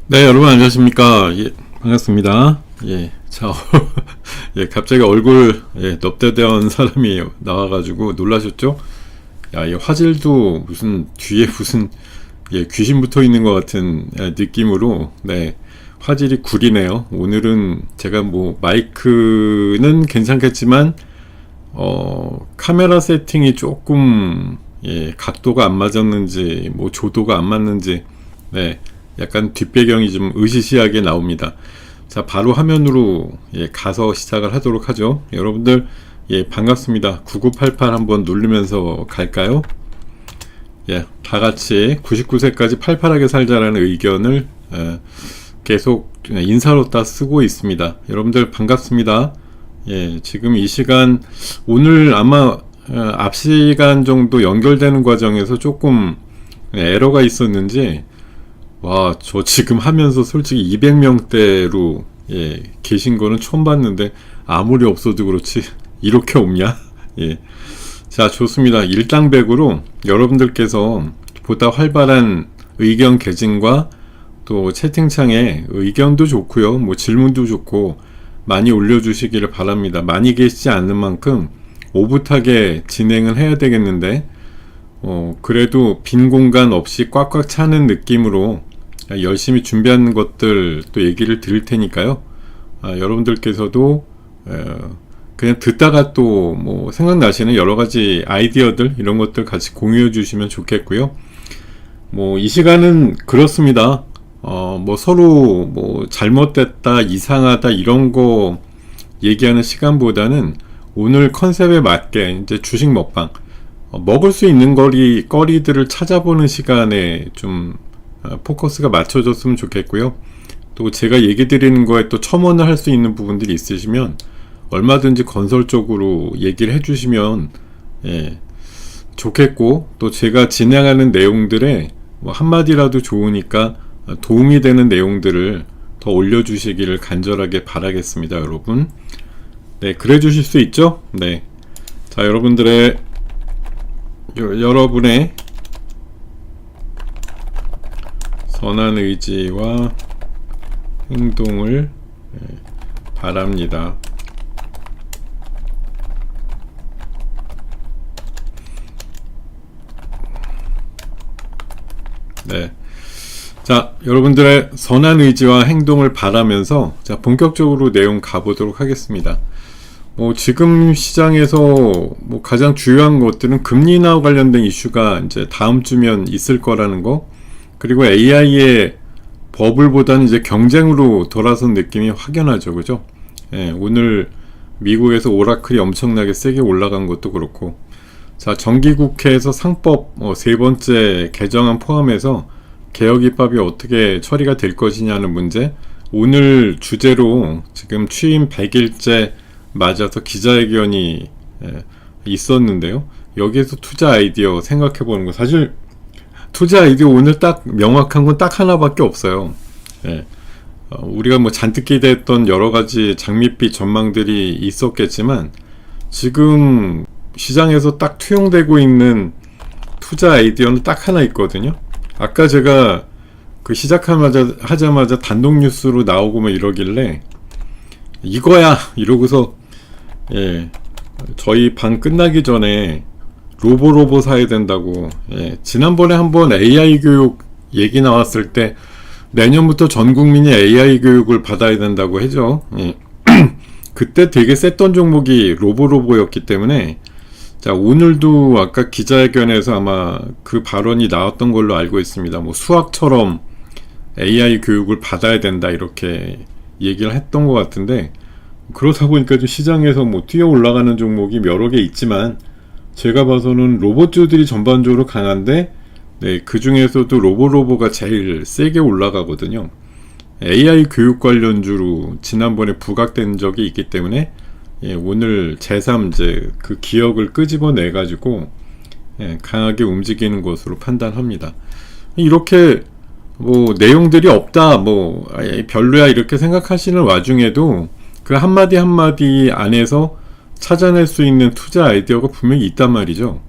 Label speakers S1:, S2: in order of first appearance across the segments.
S1: 네, 여러분 안녕하십니까? 예, 반갑습니다. 예, 자, 예, 갑자기 얼굴 넙대대한 사람이 나와가지고 놀라셨죠? 야, 이 화질도 무슨 뒤에 무슨 귀신 붙어 있는 것 같은 느낌으로 화질이 구리네요. 오늘은 제가 뭐 마이크는 괜찮겠지만 카메라 세팅이 조금 각도가 안 맞았는지 뭐 조도가 안 맞는지 약간 뒷배경이 좀 으시시하게 나옵니다. 자, 바로 화면으로 가서 시작을 하도록 하죠. 여러분들 반갑습니다. 9988 한번 누르면서 갈까요? 다 같이 99세까지 팔팔하게 살자라는 의견을 계속 인사로 따 쓰고 있습니다. 여러분들 반갑습니다. 지금 이 시간 오늘 아마 앞 시간 정도 연결되는 과정에서 조금 에러가 있었는지 와, 저 지금 하면서 솔직히 200명대로 계신 거는 처음 봤는데 아무리 없어도 그렇지 이렇게 없냐? 자, 좋습니다. 일당백으로 여러분들께서 보다 활발한 의견 개진과 또 채팅창에 의견도 좋고요, 뭐 질문도 좋고 많이 올려주시기를 바랍니다. 많이 계시지 않는 만큼 오붓하게 진행을 해야 되겠는데 그래도 빈 공간 없이 꽉꽉 차는 느낌으로 열심히 준비한 것들 또 얘기를 드릴 테니까요. 여러분들께서도 그냥 듣다가 또 뭐 생각나시는 여러가지 아이디어들 이런 것들 같이 공유해 주시면 좋겠고요. 뭐 이 시간은 그렇습니다. 뭐 서로 뭐 잘못됐다 이상하다 이런 거 얘기하는 시간보다는 오늘 컨셉에 맞게 이제 주식 먹방 먹을 수 있는 거리들을 찾아보는 시간에 좀 포커스가 맞춰졌으면 좋겠고요. 또 제가 얘기 드리는 거에 또 첨언을 할 수 있는 부분들이 있으시면 얼마든지 건설적으로 얘기를 해주시면 좋겠고, 또 제가 진행하는 내용들에 뭐 한마디라도 좋으니까 도움이 되는 내용들을 더 올려주시기를 간절하게 바라겠습니다. 여러분 그래 주실 수 있죠? 자, 여러분의 선한 의지와 행동을 바랍니다. 자, 여러분들의 선한 의지와 행동을 바라면서 자, 본격적으로 내용 가보도록 하겠습니다. 지금 시장에서 뭐 가장 중요한 것들은 금리 인하 관련된 이슈가 이제 다음 주면 있을 거라는 거, 그리고 AI의 버블보다는 이제 경쟁으로 돌아선 느낌이 확연하죠. 그죠? 오늘 미국에서 오라클이 엄청나게 세게 올라간 것도 그렇고, 자, 정기국회에서 상법 세 번째 개정안 포함해서 개혁 입법이 어떻게 처리가 될 것이냐는 문제, 오늘 주제로 지금 취임 100일째 맞아서 기자회견이 있었는데요. 여기에서 투자 아이디어 생각해 보는 거, 사실 투자 아이디어 오늘 딱 명확한 건 딱 하나밖에 없어요. 우리가 뭐 잔뜩 기대했던 여러가지 장밋빛 전망들이 있었겠지만 지금 시장에서 딱 투영되고 있는 투자 아이디어는 딱 하나 있거든요. 아까 제가 그 하자마자 단독 뉴스로 나오고 뭐 이러길래 이거야 이러고서 저희 방 끝나기 전에 로보 사야 된다고, 지난번에 한번 AI 교육 얘기 나왔을 때 내년부터 전 국민이 AI 교육을 받아야 된다고 했죠. 그때 되게 셌던 종목이 로보였기 때문에, 자, 오늘도 아까 기자회견에서 아마 그 발언이 나왔던 걸로 알고 있습니다. 뭐 수학처럼 AI 교육을 받아야 된다 이렇게 얘기를 했던 것 같은데, 그러다 보니까 좀 시장에서 뭐 뛰어 올라가는 종목이 여러 개 있지만 제가 봐서는 로봇주들이 전반적으로 강한데 그 중에서도 로보가 제일 세게 올라가거든요. AI 교육 관련주로 지난번에 부각된 적이 있기 때문에 오늘 제3 이제 그 기억을 끄집어내 가지고 강하게 움직이는 것으로 판단합니다. 이렇게 뭐 내용들이 없다, 뭐 별로야 이렇게 생각하시는 와중에도 그 한마디 한마디 안에서 찾아낼 수 있는 투자 아이디어가 분명히 있단 말이죠.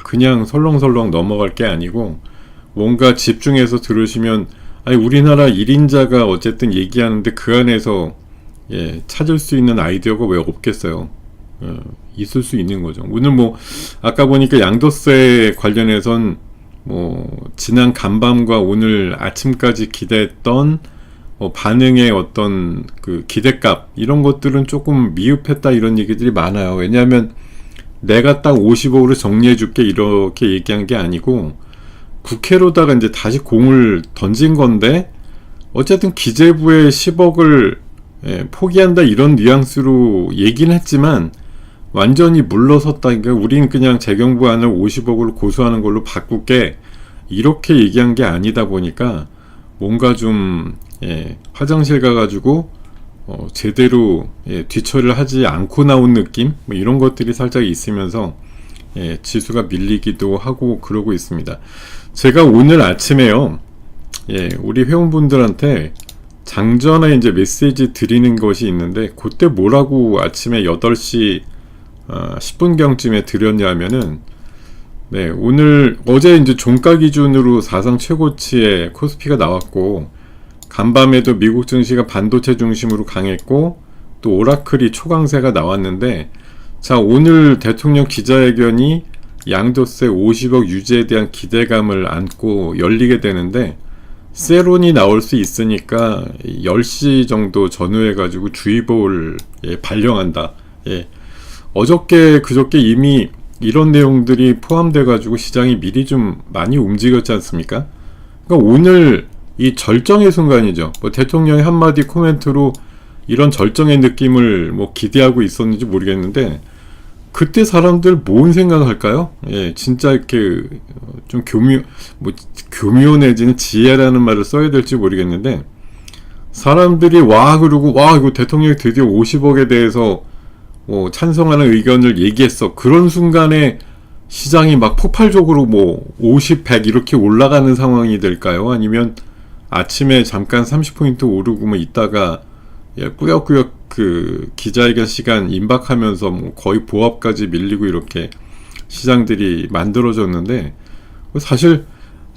S1: 그냥 설렁설렁 넘어갈 게 아니고 뭔가 집중해서 들으시면 아니 우리나라 1인자가 어쨌든 얘기하는데 그 안에서 찾을 수 있는 아이디어가 왜 없겠어요. 있을 수 있는 거죠. 오늘 뭐 아까 보니까 양도세 관련해선 뭐 지난 간밤과 오늘 아침까지 기대했던 반응의 어떤 그 기대값 이런 것들은 조금 미흡했다 이런 얘기들이 많아요. 왜냐하면 내가 딱 50억으로 정리해줄게 이렇게 얘기한 게 아니고 국회로다가 이제 다시 공을 던진 건데 어쨌든 기재부에 10억을 포기한다 이런 뉘앙스로 얘기는 했지만 완전히 물러섰다. 그러니까 우린 그냥 재경부안을 50억으로 고수하는 걸로 바꿀게 이렇게 얘기한 게 아니다 보니까 뭔가 좀 화장실 가가지고 제대로 뒤처리를 하지 않고 나온 느낌 뭐 이런 것들이 살짝 있으면서 지수가 밀리기도 하고 그러고 있습니다. 제가 오늘 아침에요 우리 회원분들한테 장전에 이제 메시지 드리는 것이 있는데 그때 뭐라고 아침에 8시 10분경쯤에 드렸냐면은 오늘 어제 이제 종가 기준으로 사상 최고치의 코스피가 나왔고 간밤에도 미국 증시가 반도체 중심으로 강했고 또 오라클이 초강세가 나왔는데 자 오늘 대통령 기자회견이 양도세 50억 유지에 대한 기대감을 안고 열리게 되는데 세론이 나올 수 있으니까 10시 정도 전후해 가지고 주의보를 발령한다. 어저께 그저께 이미 이런 내용들이 포함돼 가지고 시장이 미리 좀 많이 움직였지 않습니까? 그러니까 오늘 이 절정의 순간이죠. 뭐 대통령의 한마디 코멘트로 이런 절정의 느낌을 뭐 기대하고 있었는지 모르겠는데 그때 사람들 뭔 생각할까요? 진짜 이렇게 좀 교묘 내지는 지혜라는 말을 써야 될지 모르겠는데 사람들이 그러고 이거 대통령이 드디어 50억에 대해서 찬성하는 의견을 얘기했어. 그런 순간에 시장이 막 폭발적으로 50, 100 이렇게 올라가는 상황이 될까요? 아니면 아침에 잠깐 30포인트 오르고 있다가 꾸역꾸역 그 기자회견 시간 임박하면서 거의 보합까지 밀리고 이렇게 시장들이 만들어졌는데 사실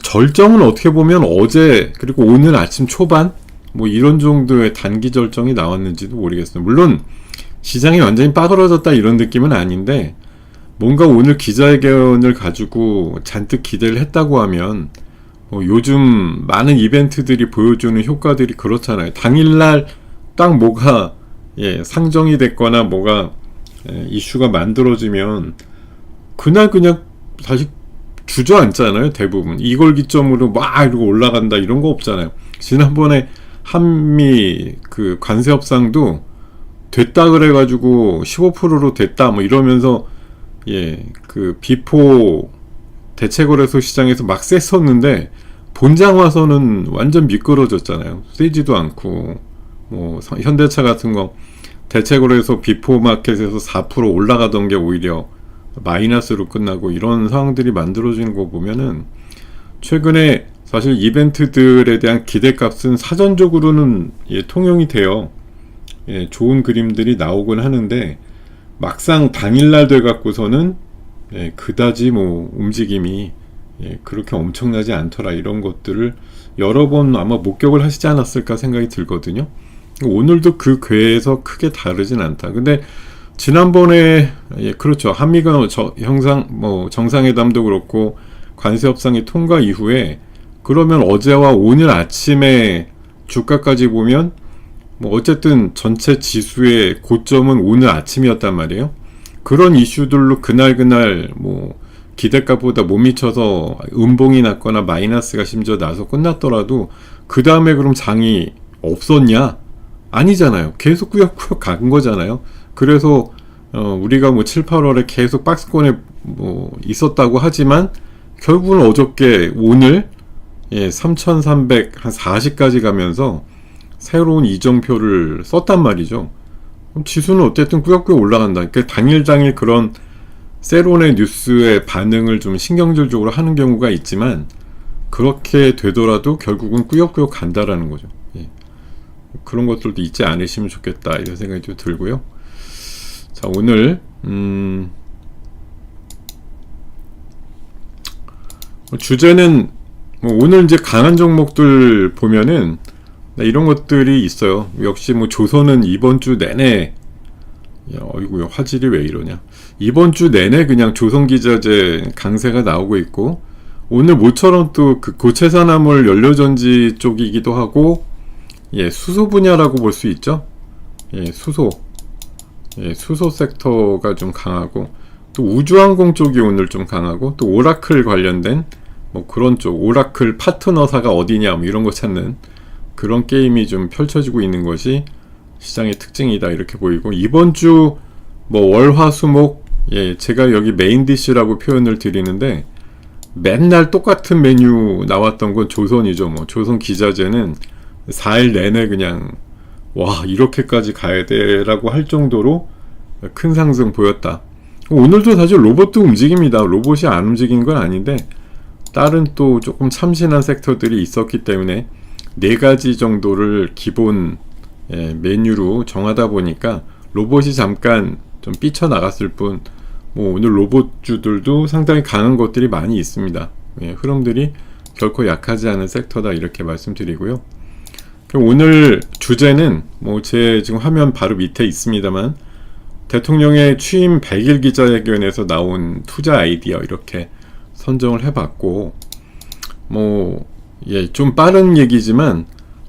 S1: 절정은 어떻게 보면 어제 그리고 오늘 아침 초반 이런 정도의 단기 절정이 나왔는지도 모르겠어요. 물론 시장이 완전히 빠그러졌다 이런 느낌은 아닌데 뭔가 오늘 기자회견을 가지고 잔뜩 기대를 했다고 하면 요즘 많은 이벤트들이 보여주는 효과들이 그렇잖아요. 당일날 딱 뭐가 상정이 됐거나 뭐가 이슈가 만들어지면 그날 그냥 다시 주저앉잖아요. 대부분 이걸 기점으로 막 이러고 올라간다 이런 거 없잖아요. 지난번에 한미 그 관세 협상도 됐다 그래가지고 15%로 됐다 이러면서 그 비포 대체거래소 시장에서 막 셌었는데 본장 와서는 완전 미끄러졌잖아요. 세지도 않고 현대차 같은 거 대체거래소 비포 마켓에서 4% 올라가던 게 오히려 마이너스로 끝나고 이런 상황들이 만들어지는 거 보면은 최근에 사실 이벤트들에 대한 기대값은 사전적으로는 통용이 돼요. 좋은 그림들이 나오곤 하는데 막상 당일날 돼 갖고서는 그다지 움직임이 그렇게 엄청나지 않더라. 이런 것들을 여러 번 아마 목격을 하시지 않았을까 생각이 들거든요. 오늘도 그 궤에서 크게 다르진 않다. 근데 지난번에 그렇죠. 한미간 정상회담도 그렇고 관세 협상이 통과 이후에 그러면 어제와 오늘 아침에 주가까지 보면 어쨌든 전체 지수의 고점은 오늘 아침이었단 말이에요. 그런 이슈들로 그날 기대값보다 못 미쳐서 음봉이 났거나 마이너스가 심지어 나서 끝났더라도 그 다음에 그럼 장이 없었냐? 아니잖아요. 계속 꾸역꾸역 간 거잖아요. 그래서 우리가 7, 8월에 계속 박스권에 있었다고 하지만 결국은 어저께 오늘 3,340까지 가면서 새로운 이정표를 썼단 말이죠. 그럼 지수는 어쨌든 꾸역꾸역 올라간다. 그러니까 당일 그런 세론의 뉴스의 반응을 좀 신경질적으로 하는 경우가 있지만 그렇게 되더라도 결국은 꾸역꾸역 간다라는 거죠. 그런 것들도 잊지 않으시면 좋겠다 이런 생각이 좀 들고요. 자 오늘 주제는 뭐 오늘 이제 강한 종목들 보면은 이런 것들이 있어요. 역시 뭐 조선은 이번 주 내내, 야, 어이구, 화질이 왜 이러냐. 이번 주 내내 그냥 조선기자재 강세가 나오고 있고, 오늘 모처럼 또 그 고체산화물 연료전지 쪽이기도 하고, 예, 수소 분야라고 볼 수 있죠. 예, 수소. 예, 수소 섹터가 좀 강하고, 또 우주항공 쪽이 오늘 좀 강하고, 또 오라클 관련된 뭐 그런 쪽, 오라클 파트너사가 어디냐, 뭐 이런 거 찾는 그런 게임이 좀 펼쳐지고 있는 것이 시장의 특징이다, 이렇게 보이고, 이번 주 뭐 월화수목, 예, 제가 여기 메인 디쉬라고 표현을 드리는데 맨날 똑같은 메뉴 나왔던 건 조선이죠. 뭐 조선 기자재는 4일 내내 그냥 와, 이렇게까지 가야 돼라고 할 정도로 큰 상승 보였다. 오늘도 사실 로봇도 움직입니다. 로봇이 안 움직인 건 아닌데 다른 또 조금 참신한 섹터들이 있었기 때문에 4가지 정도를 기본, 예, 메뉴로 정하다 보니까 로봇이 잠깐 좀 삐쳐나갔을 뿐, 뭐 오늘 로봇주들도 상당히 강한 것들이 많이 있습니다. 예, 흐름들이 결코 약하지 않은 섹터다, 이렇게 말씀드리고요. 오늘 주제는 뭐 제 지금 화면 바로 밑에 있습니다만, 대통령의 취임 100일 기자회견에서 나온 투자 아이디어 이렇게 선정을 해봤고, 뭐 예, 좀 빠른 얘기지만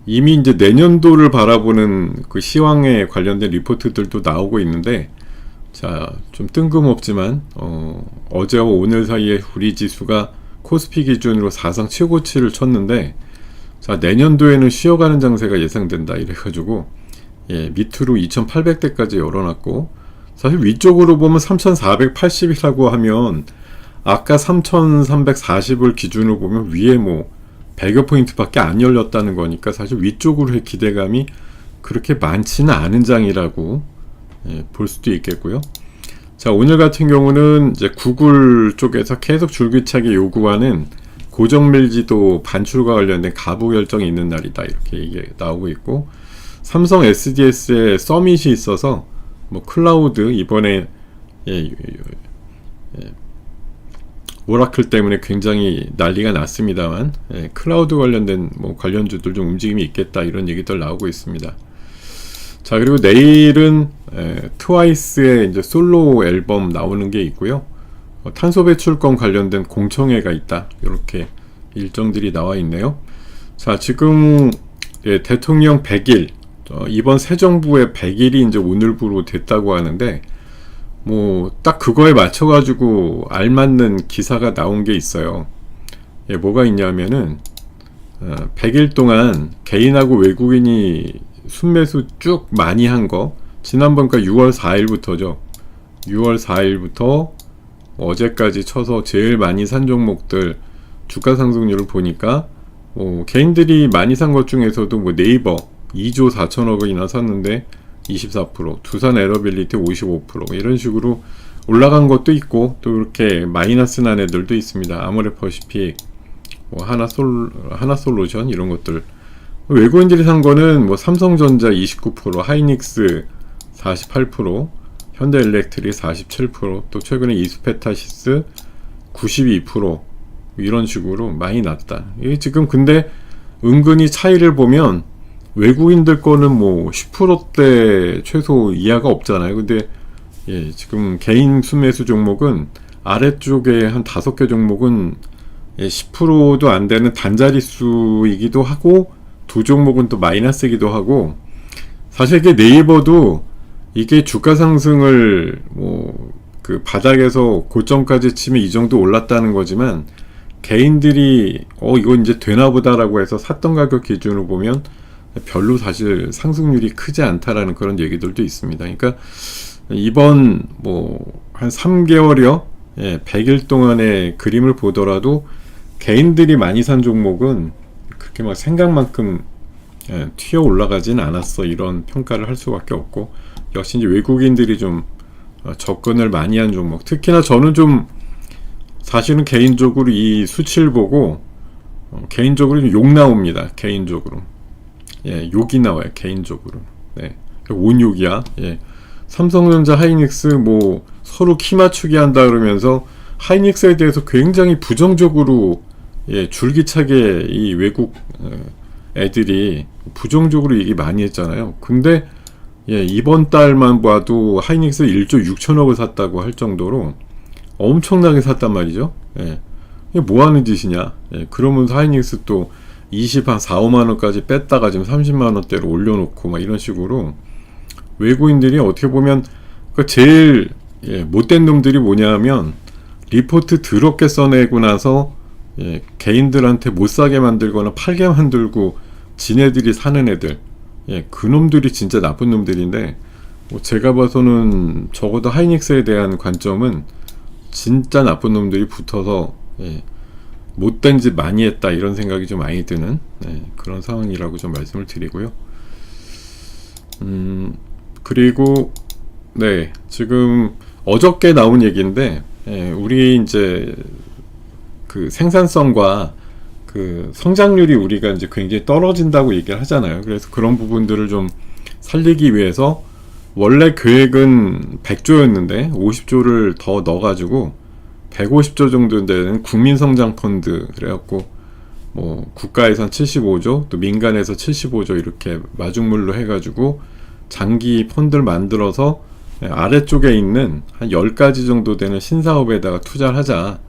S1: 이미 이제 내년도를 바라보는 그 시황에 관련된 리포트들도 나오고 있는데, 자, 좀 뜬금없지만 어제와 오늘 사이에 우리 지수가 코스피 기준으로 사상 최고치를 쳤는데, 자, 내년도에는 쉬어가는 장세가 예상된다, 이래가지고 예, 밑으로 2800대까지 열어놨고, 사실 위쪽으로 보면 3480이라고 하면 아까 3340을 기준으로 보면 위에 뭐 100여 포인트밖에 안 열렸다는 거니까 사실 위쪽으로의 기대감이 그렇게 많지는 않은 장이라고, 예, 볼 수도 있겠고요. 자, 오늘 같은 경우는 이제 구글 쪽에서 계속 줄기차게 요구하는 고정밀지도 반출과 관련된 가부 결정이 있는 날이다, 이렇게 이게 나오고 있고, 삼성 SDS에 서밋이 있어서 뭐 클라우드 이번에, 예, 오라클 때문에 굉장히 난리가 났습니다만, 예, 클라우드 관련된 뭐 관련주들 좀 움직임이 있겠다, 이런 얘기들 나오고 있습니다. 자, 그리고 내일은 트와이스의 이제 솔로 앨범 나오는 게 있고요. 탄소 배출권 관련된 공청회가 있다, 이렇게 일정들이 나와 있네요. 자, 지금 예, 대통령 100일, 이번 새 정부의 100일이 이제 오늘부로 됐다고 하는데, 뭐 딱 그거에 맞춰가지고 알맞는 기사가 나온 게 있어요. 예, 뭐가 있냐면은 100일 동안 개인하고 외국인이 순매수 쭉 많이 한 거, 지난번 그 6월 4일부터죠. 6월 4일부터 어제까지 쳐서 제일 많이 산 종목들 주가 상승률을 보니까, 개인들이 많이 산 것 중에서도 뭐 네이버 2조 4천억이나 샀는데 24%, 두산 에러빌리티 55%, 이런 식으로 올라간 것도 있고, 또 이렇게 마이너스 난 애들도 있습니다. 아모레퍼시픽, 뭐 하나솔루션, 이런 것들. 외국인들이 산 거는 뭐 삼성전자 29%, 하이닉스 48%, 현대일렉트릭 47%, 또 최근에 이스페타시스 92%, 이런 식으로 많이 났다. 이게 지금 근데 은근히 차이를 보면 외국인들 거는 뭐 10%대 최소 이하가 없잖아요. 근데 예, 지금 개인 순매수 종목은 아래쪽에 한 5개 종목은 10%도 안 되는 단자릿수이기도 하고, 두 종목은 또 마이너스이기도 하고, 사실 이게 네이버도 이게 주가 상승을 뭐 그 바닥에서 고점까지 치면 이 정도 올랐다는 거지만, 개인들이 이건 이제 되나보다라고 해서 샀던 가격 기준으로 보면 별로 사실 상승률이 크지 않다라는 그런 얘기들도 있습니다. 그러니까 이번 뭐 한 3개월여, 예, 100일 동안의 그림을 보더라도 개인들이 많이 산 종목은 그렇게 막 생각만큼, 예, 튀어 올라가진 않았어, 이런 평가를 할 수밖에 없고, 역시 이제 외국인들이 좀 접근을 많이 한 종목, 특히나 저는 좀 사실은 개인적으로 이 수치를 보고 개인적으로 욕 나옵니다. 개인적으로, 예, 욕이 나와요, 개인적으로. 네, 온 욕이야. 예, 삼성전자, 하이닉스 뭐 서로 키 맞추기 한다 그러면서 하이닉스에 대해서 굉장히 부정적으로 줄기차게 이 외국 애들이 부정적으로 얘기 많이 했잖아요. 근데 이번 달만 봐도 하이닉스 1조 6천억을 샀다고 할 정도로 엄청나게 샀단 말이죠. 이게 뭐 하는 짓이냐. 그러면서 하이닉스 또 4, 5만 원까지 뺐다가 지금 30만 원대로 올려놓고 막 이런 식으로 외국인들이 어떻게 보면 제일 못된 놈들이 뭐냐면 리포트 더럽게 써내고 나서 개인들한테 못 사게 만들거나 팔게 만들고 지네들이 사는 애들, 그 놈들이 진짜 나쁜 놈들인데, 제가 봐서는 적어도 하이닉스에 대한 관점은 진짜 나쁜 놈들이 붙어서 못된 짓 많이 했다 이런 생각이 좀 많이 드는 그런 상황이라고 좀 말씀을 드리고요. 그리고 지금 어저께 나온 얘기인데, 우리 이제 그 생산성과 그 성장률이 우리가 이제 굉장히 떨어진다고 얘기를 하잖아요. 그래서 그런 부분들을 좀 살리기 위해서 원래 계획은 100조였는데 50조를 더 넣어가지고 150조 정도 되는 국민성장펀드, 그래갖고 뭐 국가에선 75조 또 민간에서 75조 이렇게 마중물로 해가지고 장기 펀드를 만들어서 아래쪽에 있는 한 10가지 정도 되는 신사업에다가 투자를 하자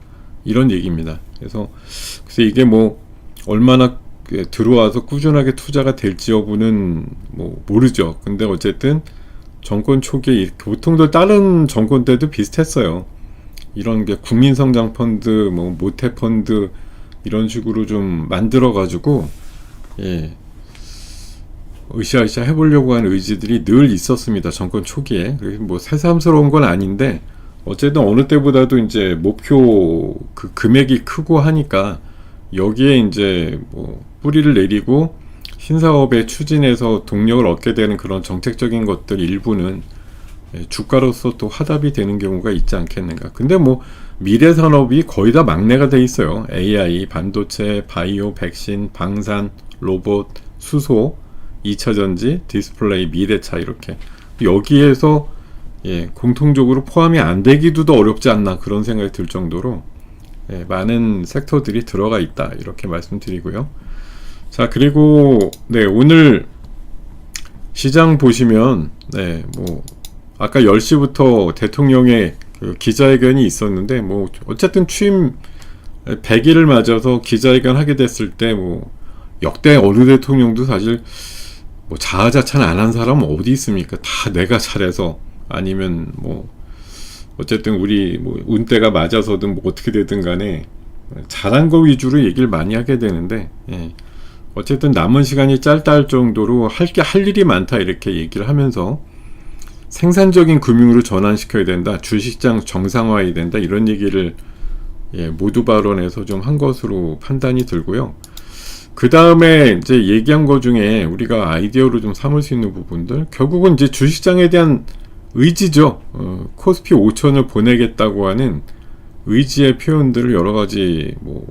S1: 이런 얘기입니다. 그래서 이게 뭐 얼마나 들어와서 꾸준하게 투자가 될지 여부는 뭐 모르죠. 근데 어쨌든 정권 초기에 보통들 다른 정권 때도 비슷했어요. 이런 게 국민성장펀드, 뭐 모태펀드 이런 식으로 좀 만들어 가지고 으쌰으쌰 해보려고 하는 의지들이 늘 있었습니다. 정권 초기에. 뭐 새삼스러운 건 아닌데 어쨌든 어느 때보다도 이제 목표 그 금액이 크고 하니까 여기에 이제 뭐 뿌리를 내리고 신사업의 추진에서 동력을 얻게 되는 그런 정책적인 것들 일부는 주가로서 또 화답이 되는 경우가 있지 않겠는가. 근데 뭐 미래 산업이 거의 다 막내가 돼 있어요. AI, 반도체, 바이오, 백신, 방산, 로봇, 수소, 2차전지, 디스플레이, 미래차 이렇게 여기에서 공통적으로 포함이 안 되기도 더 어렵지 않나 그런 생각이 들 정도로 많은 섹터들이 들어가 있다 이렇게 말씀드리고요. 자, 그리고 오늘 시장 보시면 뭐 아까 10시부터 대통령의 그 기자회견이 있었는데 뭐 어쨌든 취임 100일을 맞아서 기자회견 하게 됐을 때 뭐 역대 어느 대통령도 사실 뭐 자아자찬 안 한 사람은 어디 있습니까? 다 내가 잘해서 아니면 뭐 어쨌든 우리 뭐 운때가 맞아서든 뭐 어떻게 되든 간에 잘한 거 위주로 얘기를 많이 하게 되는데 어쨌든 남은 시간이 짧다 할 정도로 할 일이 많다 이렇게 얘기를 하면서 생산적인 금융으로 전환시켜야 된다, 주식시장 정상화해야 된다 이런 얘기를 모두 발언에서 좀 한 것으로 판단이 들고요. 그 다음에 이제 얘기한 것 중에 우리가 아이디어로 좀 삼을 수 있는 부분들, 결국은 이제 주식시장에 대한 의지죠. 코스피 5천을 보내겠다고 하는 의지의 표현들을 여러 가지 뭐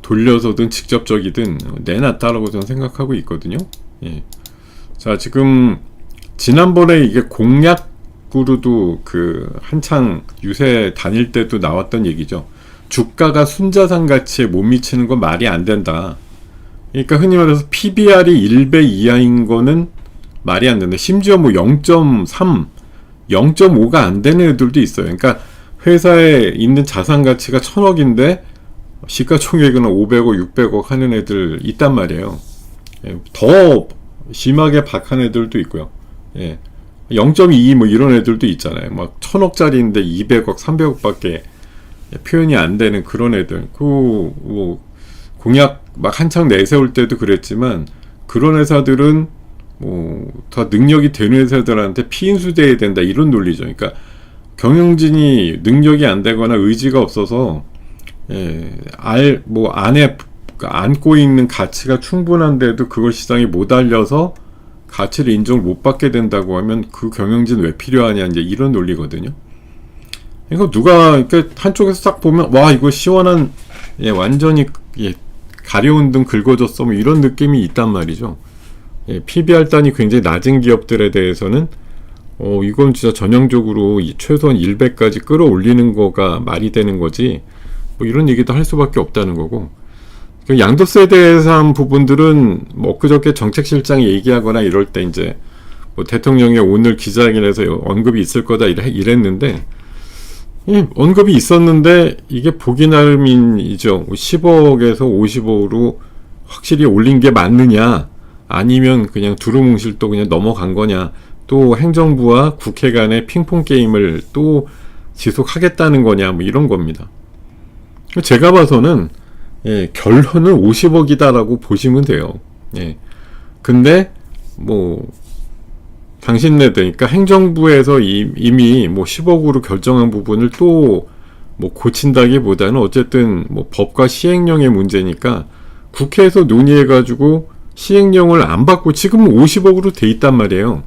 S1: 돌려서든 직접적이든 내놨다라고 저는 생각하고 있거든요. 자, 지금 지난번에 이게 공약으로도 그 한창 유세 다닐 때도 나왔던 얘기죠. 주가가 순자산 가치에 못 미치는 건 말이 안 된다. 그러니까 흔히 말해서 PBR이 1배 이하인 거는 말이 안 된다. 심지어 뭐 0.3, 0.5가 안 되는 애들도 있어요. 그러니까 회사에 있는 자산 가치가 1000억인데 시가총액은 500억, 600억 하는 애들 있단 말이에요. 더 심하게 박한 애들도 있고요. 0.2 뭐 이런 애들도 있잖아요. 막 1000억짜리인데 200억, 300억밖에 표현이 안 되는 그런 애들. 뭐 공약 막 한창 내세울 때도 그랬지만 그런 회사들은 뭐 더 능력이 되는 회사들한테 피인수돼야 된다 이런 논리죠. 그러니까 경영진이 능력이 안 되거나 의지가 없어서 안에 안고 있는 가치가 충분한데도 그걸 시장에 못 알려서 가치를 인정을 못 받게 된다고 하면 그 경영진 왜 필요하냐 이제 이런 논리거든요. 그러니까 누가 이렇게 한쪽에서 싹 보면 와 이거 시원한 완전히 가려운 등 긁어졌어 뭐 이런 느낌이 있단 말이죠. PBR 단이 굉장히 낮은 기업들에 대해서는 이건 진짜 전형적으로 최소한 100까지 끌어올리는 거가 말이 되는 거지 뭐 이런 얘기도 할 수밖에 없다는 거고, 그 양도세에 대해서 한 부분들은 뭐 엊그저께 정책실장이 얘기하거나 이럴 때 이제 뭐 대통령이 오늘 기자회견에서 언급이 있을 거다 이랬는데, 언급이 있었는데 이게 보기 나름이죠. 10억에서 50억으로 확실히 올린 게 맞느냐, 아니면 그냥 두루뭉실 또 그냥 넘어간 거냐, 또 행정부와 국회 간의 핑퐁 게임을 또 지속하겠다는 거냐, 뭐 이런 겁니다. 제가 봐서는 결론은 50억이다라고 보시면 돼요. 근데 뭐 당신네들, 그러니까 행정부에서 이미 뭐 10억으로 결정한 부분을 또 뭐 고친다기보다는 어쨌든 뭐 법과 시행령의 문제니까 국회에서 논의해가지고 시행령을 안 받고 지금 50억으로 돼 있단 말이에요.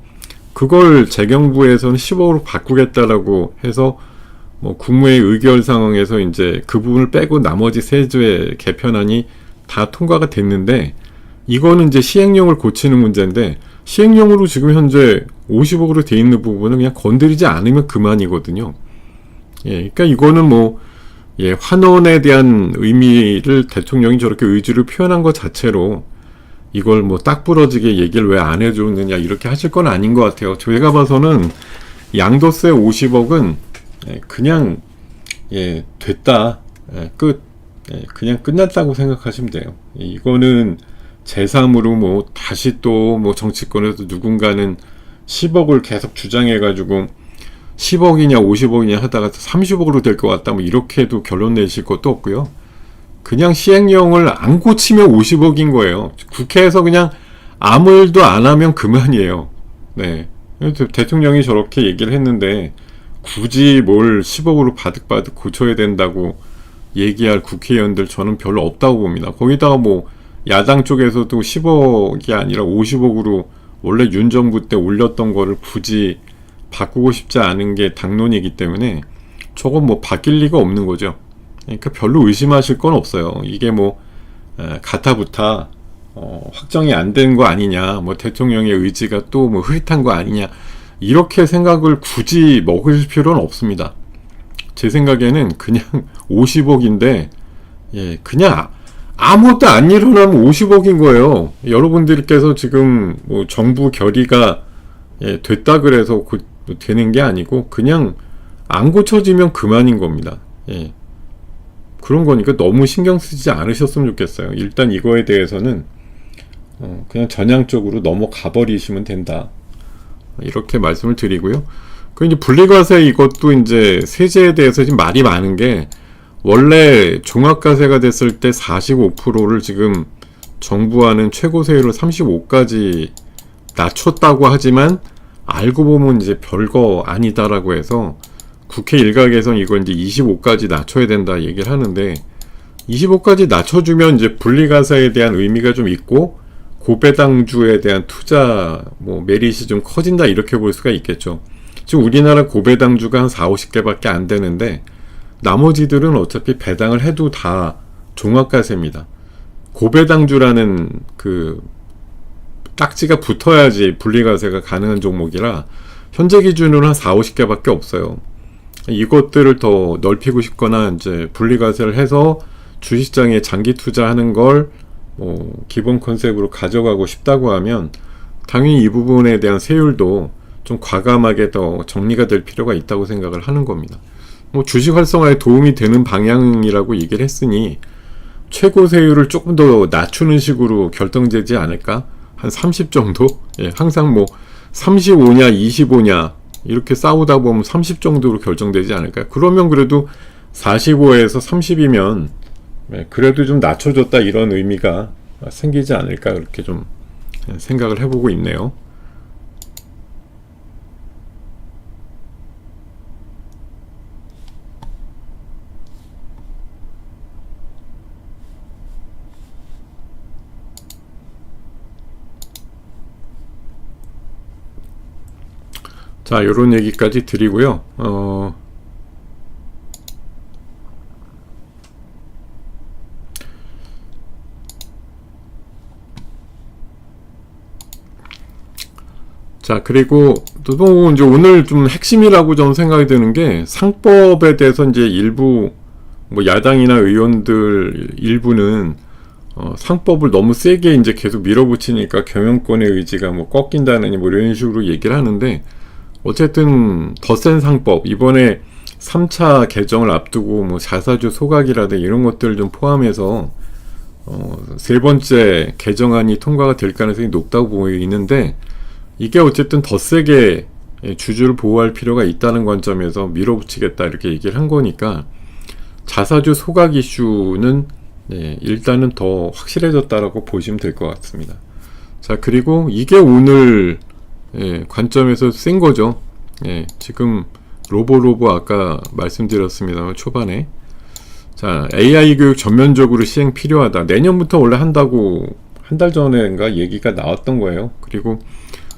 S1: 그걸 재경부에서는 10억으로 바꾸겠다라고 해서 뭐 국무회의 의결 상황에서 이제 그 부분을 빼고 나머지 세제 개편안이 다 통과가 됐는데, 이거는 이제 시행령을 고치는 문제인데, 시행령으로 지금 현재 50억으로 돼 있는 부분은 그냥 건드리지 않으면 그만이거든요. 그러니까 이거는 뭐 환원에 대한 의미를 대통령이 저렇게 의지를 표현한 것 자체로 이걸 뭐 딱 부러지게 얘기를 왜 안 해줬느냐 이렇게 하실 건 아닌 것 같아요. 제가 봐서는 양도세 50억은 그냥 됐다, 끝, 그냥 끝났다고 생각하시면 돼요. 이거는 제3으로 뭐 다시 또 뭐 정치권에서 누군가는 10억을 계속 주장해가지고 10억이냐 50억이냐 하다가 30억으로 될 것 같다, 뭐 이렇게도 결론 내실 것도 없고요. 그냥 시행령을 안 고치면 50억인 거예요. 국회에서 그냥 아무 일도 안 하면 그만이에요. 대통령이 저렇게 얘기를 했는데 굳이 뭘 10억으로 바득바득 고쳐야 된다고 얘기할 국회의원들 저는 별로 없다고 봅니다. 거기다가 뭐 야당 쪽에서도 10억이 아니라 50억으로 원래 윤 정부 때 올렸던 거를 굳이 바꾸고 싶지 않은 게 당론이기 때문에 저건 뭐 바뀔 리가 없는 거죠. 그러니까 별로 의심하실 건 없어요. 이게 뭐 가타부타 확정이 안 된 거 아니냐, 뭐 대통령의 의지가 또 뭐 흐릿한 거 아니냐, 이렇게 생각을 굳이 먹을 필요는 없습니다. 제 생각에는 그냥 50억인데 그냥 아무것도 안 일어나면 50억인 거예요. 여러분들께서 지금 뭐 정부 결의가 됐다 그래서 되는 게 아니고 그냥 안 고쳐지면 그만인 겁니다. 그런 거니까 너무 신경 쓰지 않으셨으면 좋겠어요. 일단 이거에 대해서는 그냥 전향적으로 넘어가 버리시면 된다, 이렇게 말씀을 드리고요. 그 이제 분리과세, 이것도 이제 세제에 대해서 지금 말이 많은 게, 원래 종합과세가 됐을 때 45%를 지금 정부와는 최고세율을 35까지 낮췄다고 하지만 알고 보면 이제 별거 아니다라고 해서 국회 일각에서는 이거 이제 25까지 낮춰야 된다 얘기를 하는데, 25까지 낮춰주면 이제 분리과세에 대한 의미가 좀 있고 고배당주에 대한 투자 뭐 메릿이 좀 커진다, 이렇게 볼 수가 있겠죠. 지금 우리나라 고배당주가 한 4, 50개밖에 안 되는데 나머지들은 어차피 배당을 해도 다 종합과세입니다. 고배당주라는 그 딱지가 붙어야지 분리과세가 가능한 종목이라 현재 기준으로 한 4, 50개밖에 없어요. 이것들을 더 넓히고 싶거나 이제 분리과세를 해서 주식시장에 장기 투자하는 걸 뭐 기본 컨셉으로 가져가고 싶다고 하면 당연히 이 부분에 대한 세율도 좀 과감하게 더 정리가 될 필요가 있다고 생각을 하는 겁니다. 뭐 주식 활성화에 도움이 되는 방향이라고 얘기를 했으니 최고 세율을 조금 더 낮추는 식으로 결정되지 않을까? 한 30 정도? 항상 뭐 35냐 25냐 이렇게 싸우다 보면 30 정도로 결정되지 않을까요? 그러면 그래도 45에서 30이면 그래도 좀 낮춰줬다, 이런 의미가 생기지 않을까, 그렇게 좀 생각을 해보고 있네요. 자, 요런 얘기까지 드리고요. 자, 그리고 또 이제 오늘 좀 핵심이라고 저는 생각이 드는 게, 상법에 대해서 이제 일부 뭐 야당이나 의원들 일부는 상법을 너무 세게 이제 계속 밀어붙이니까 경영권의 의지가 뭐 꺾인다느니 뭐 이런 식으로 얘기를 하는데, 어쨌든 더 센 상법, 이번에 3차 개정을 앞두고 뭐 자사주 소각이라든지 이런 것들을 좀 포함해서 세 번째 개정안이 통과가 될 가능성이 높다고 보이는데, 이게 어쨌든 더 세게 주주를 보호할 필요가 있다는 관점에서 밀어붙이겠다 이렇게 얘기를 한 거니까, 자사주 소각 이슈는 일단은 더 확실해졌다라고 보시면 될 것 같습니다. 자, 그리고 이게 오늘 관점에서 센 거죠. 지금 로보로보 아까 말씀드렸습니다. 초반에. 자, AI 교육 전면적으로 시행 필요하다. 내년부터 원래 한다고 한 달 전에인가 얘기가 나왔던 거예요. 그리고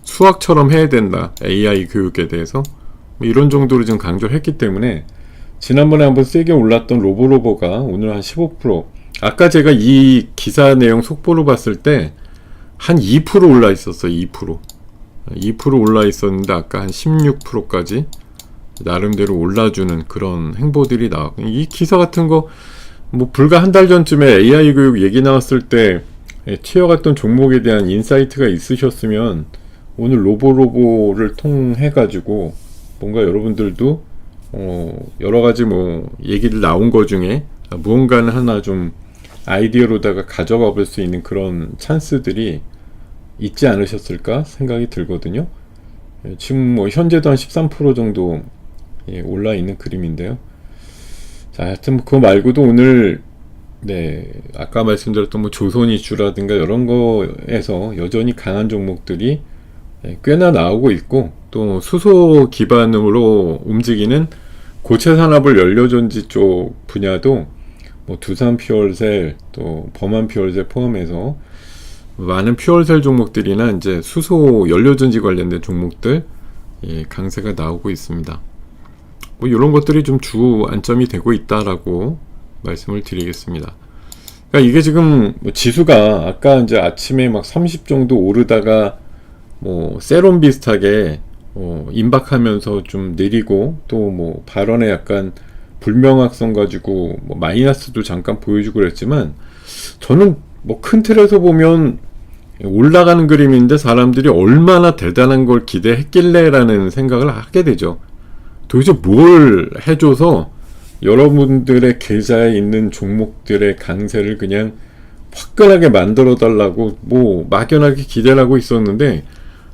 S1: 수학처럼 해야 된다. AI 교육에 대해서. 이런 정도로 지금 강조를 했기 때문에, 지난번에 한번 세게 올랐던 로보로보가 오늘 한 15%, 아까 제가 이 기사 내용 속보로 봤을 때 한 2% 올라 있었어요. 2% 올라 있었는데 아까 한 16%까지 나름대로 올라주는 그런 행보들이 나왔고, 이 기사 같은 거 뭐 불과 한 달 전쯤에 AI 교육 얘기 나왔을 때 튀어갔던 종목에 대한 인사이트가 있으셨으면 오늘 로보로보를 통해 가지고 뭔가 여러분들도 여러가지 뭐 얘기를 나온 거 중에 무언가는 하나 좀 아이디어로다가 가져가 볼 수 있는 그런 찬스들이 있지 않으셨을까 생각이 들거든요. 지금 뭐 현재도 한 13% 정도 올라 있는 그림인데요. 자, 하여튼 그거 말고도 오늘 아까 말씀드렸던 뭐 조선 이슈라든가 이런 거에서 여전히 강한 종목들이 꽤나 나오고 있고, 또 수소 기반으로 움직이는 고체 산업을 연료전지 쪽 분야도 뭐 두산 퓨얼셀, 또 범한 퓨얼셀 포함해서 많은 퓨얼셀 종목들이나 이제 수소 연료전지 관련된 종목들 강세가 나오고 있습니다. 뭐 이런 것들이 좀 주 안점이 되고 있다라고 말씀을 드리겠습니다. 그러니까 이게 지금 뭐 지수가 아까 이제 아침에 막 30 정도 오르다가 뭐 세론 비슷하게 임박하면서 좀 내리고, 또 뭐 발언에 약간 불명확성 가지고 뭐 마이너스도 잠깐 보여주고 그랬지만, 저는 뭐 큰 틀에서 보면 올라가는 그림인데 사람들이 얼마나 대단한 걸 기대했길래 라는 생각을 하게 되죠. 도대체 뭘 해줘서 여러분들의 계좌에 있는 종목들의 강세를 그냥 화끈하게 만들어 달라고 뭐 막연하게 기대를 하고 있었는데,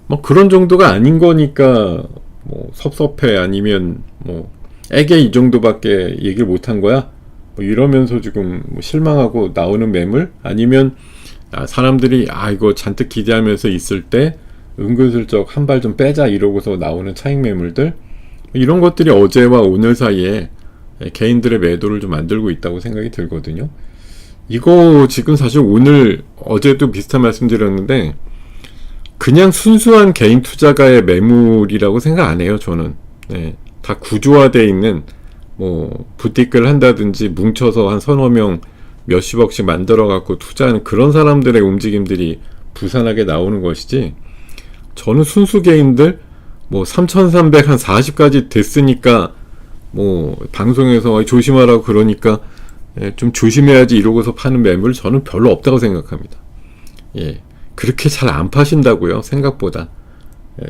S1: 뭐 그런 정도가 아닌 거니까 뭐 섭섭해, 아니면 뭐 애게 이 정도밖에 얘기를 못한 거야 뭐 이러면서 지금 뭐 실망하고 나오는 매물, 아니면 사람들이 이거 잔뜩 기대하면서 있을 때 은근슬쩍 한 발 좀 빼자 이러고서 나오는 차익 매물들, 이런 것들이 어제와 오늘 사이에 개인들의 매도를 좀 만들고 있다고 생각이 들거든요. 이거 지금 사실 오늘 어제도 비슷한 말씀 드렸는데, 그냥 순수한 개인 투자가의 매물이라고 생각 안 해요. 저는 다 구조화되어 있는 뭐 부티크를 한다든지 뭉쳐서 한 서너 명 몇십억씩 만들어 갖고 투자하는 그런 사람들의 움직임들이 부산하게 나오는 것이지, 저는 순수 개인들 뭐 3,300 한 40까지 됐으니까 뭐 방송에서 조심하라고 그러니까 좀 조심해야지 이러고서 파는 매물, 저는 별로 없다고 생각합니다. 그렇게 잘 안 파신다고요, 생각보다.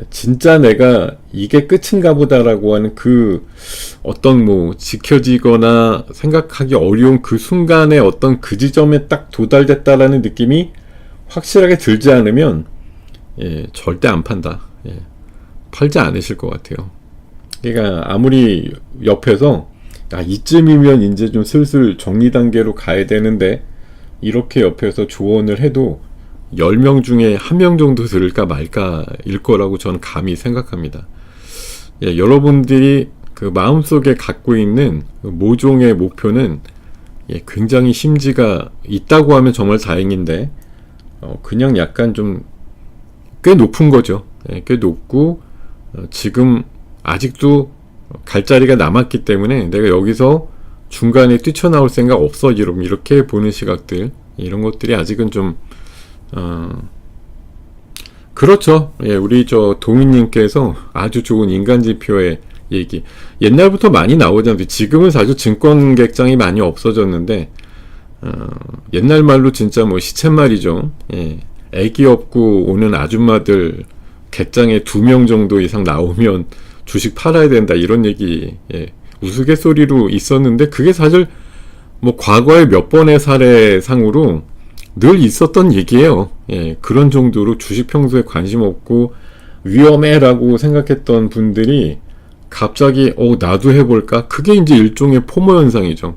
S1: 진짜 내가 이게 끝인가 보다라고 하는 그 어떤 뭐 지켜지거나 생각하기 어려운 그 순간에 어떤 그 지점에 딱 도달됐다라는 느낌이 확실하게 들지 않으면 절대 안 판다. 팔지 않으실 것 같아요. 그러니까 아무리 옆에서 이쯤이면 이제 좀 슬슬 정리 단계로 가야 되는데 이렇게 옆에서 조언을 해도 10명 중에 1명 정도 들을까 말까 일 거라고 저는 감히 생각합니다. 여러분들이 그 마음속에 갖고 있는 모종의 목표는 굉장히 심지가 있다고 하면 정말 다행인데, 그냥 약간 좀 꽤 높은 거죠. 꽤 높고, 지금 아직도 갈 자리가 남았기 때문에 내가 여기서 중간에 뛰쳐나올 생각 없어, 이렇게 보는 시각들, 이런 것들이 아직은 좀 그렇죠. 우리 동희님께서 아주 좋은 인간지표의 얘기, 옛날부터 많이 나오잖아요. 지금은 사실 증권객장이 많이 없어졌는데 옛날 말로 진짜 뭐 시쳇말이죠. 예. 애기 없고 오는 아줌마들 객장에 2명 정도 이상 나오면 주식 팔아야 된다 이런 얘기 우스갯소리로 있었는데 그게 사실 뭐 과거의 몇 번의 사례상으로 늘 있었던 얘기예요. 그런 정도로 주식 평소에 관심 없고 위험해라고 생각했던 분들이 갑자기 나도 해볼까? 그게 이제 일종의 포모 현상이죠.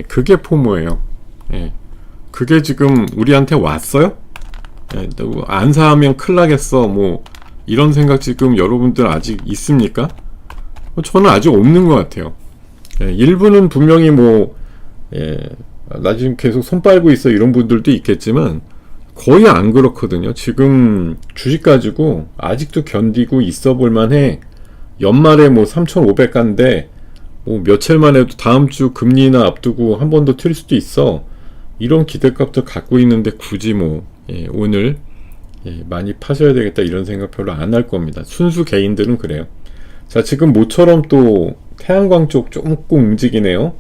S1: 그게 포모예요. 그게 지금 우리한테 왔어요? 안 사면 큰일 나겠어. 뭐 이런 생각 지금 여러분들 아직 있습니까? 저는 아직 없는 것 같아요. 일부는 분명히 나 지금 계속 손 빨고 있어 이런 분들도 있겠지만 거의 안 그렇거든요. 지금 주식 가지고 아직도 견디고 있어 볼 만해. 연말에 3,500 간데 며칠만 해도 다음 주 금리나 앞두고 한 번 더 튈 수도 있어. 이런 기대값도 갖고 있는데 굳이 오늘 많이 파셔야 되겠다 이런 생각 별로 안 할 겁니다. 순수 개인들은 그래요. 자, 지금 모처럼 또 태양광 쪽 조금 움직이네요.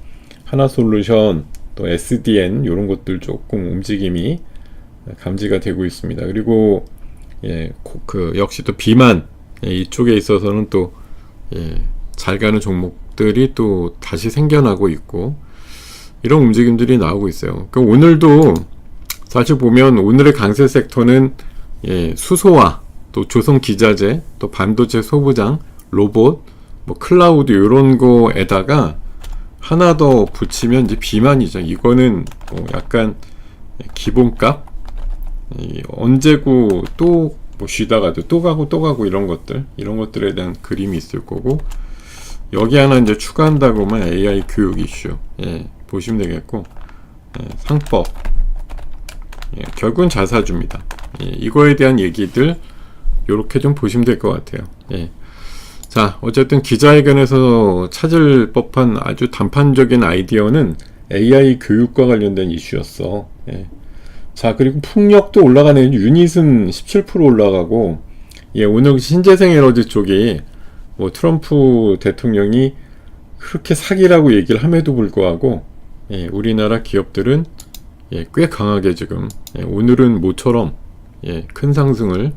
S1: 하나솔루션, 또 SDN 이런 것들 조금 움직임이 감지가 되고 있습니다. 그리고 역시 또 비만 이쪽에 있어서는 또 잘 가는 종목들이 또 다시 생겨나고 있고 이런 움직임들이 나오고 있어요. 그러니까 오늘도 사실 보면 오늘의 강세 섹터는 수소화, 또 조선 기자재, 또 반도체 소부장, 로봇, 클라우드 이런 거에다가 하나 더 붙이면 이제 비만이죠. 이거는 약간 기본값, 언제고 또 쉬다가도 또 가고 이런 것들에 대한 그림이 있을 거고 여기 하나 이제 추가한다고만 AI 교육 이슈 보시면 되겠고 상법 결국은 잘 사줍니다. 이거에 대한 얘기들 요렇게 좀 보시면 될 것 같아요. 자, 어쨌든 기자회견에서 찾을 법한 아주 단판적인 아이디어는 AI 교육과 관련된 이슈였어. 자, 그리고 풍력도 올라가네요. 유닛은 17% 올라가고 오늘 신재생 에너지 쪽이 트럼프 대통령이 그렇게 사기라고 얘기를 함에도 불구하고 우리나라 기업들은 꽤 강하게 지금 오늘은 모처럼 큰 상승을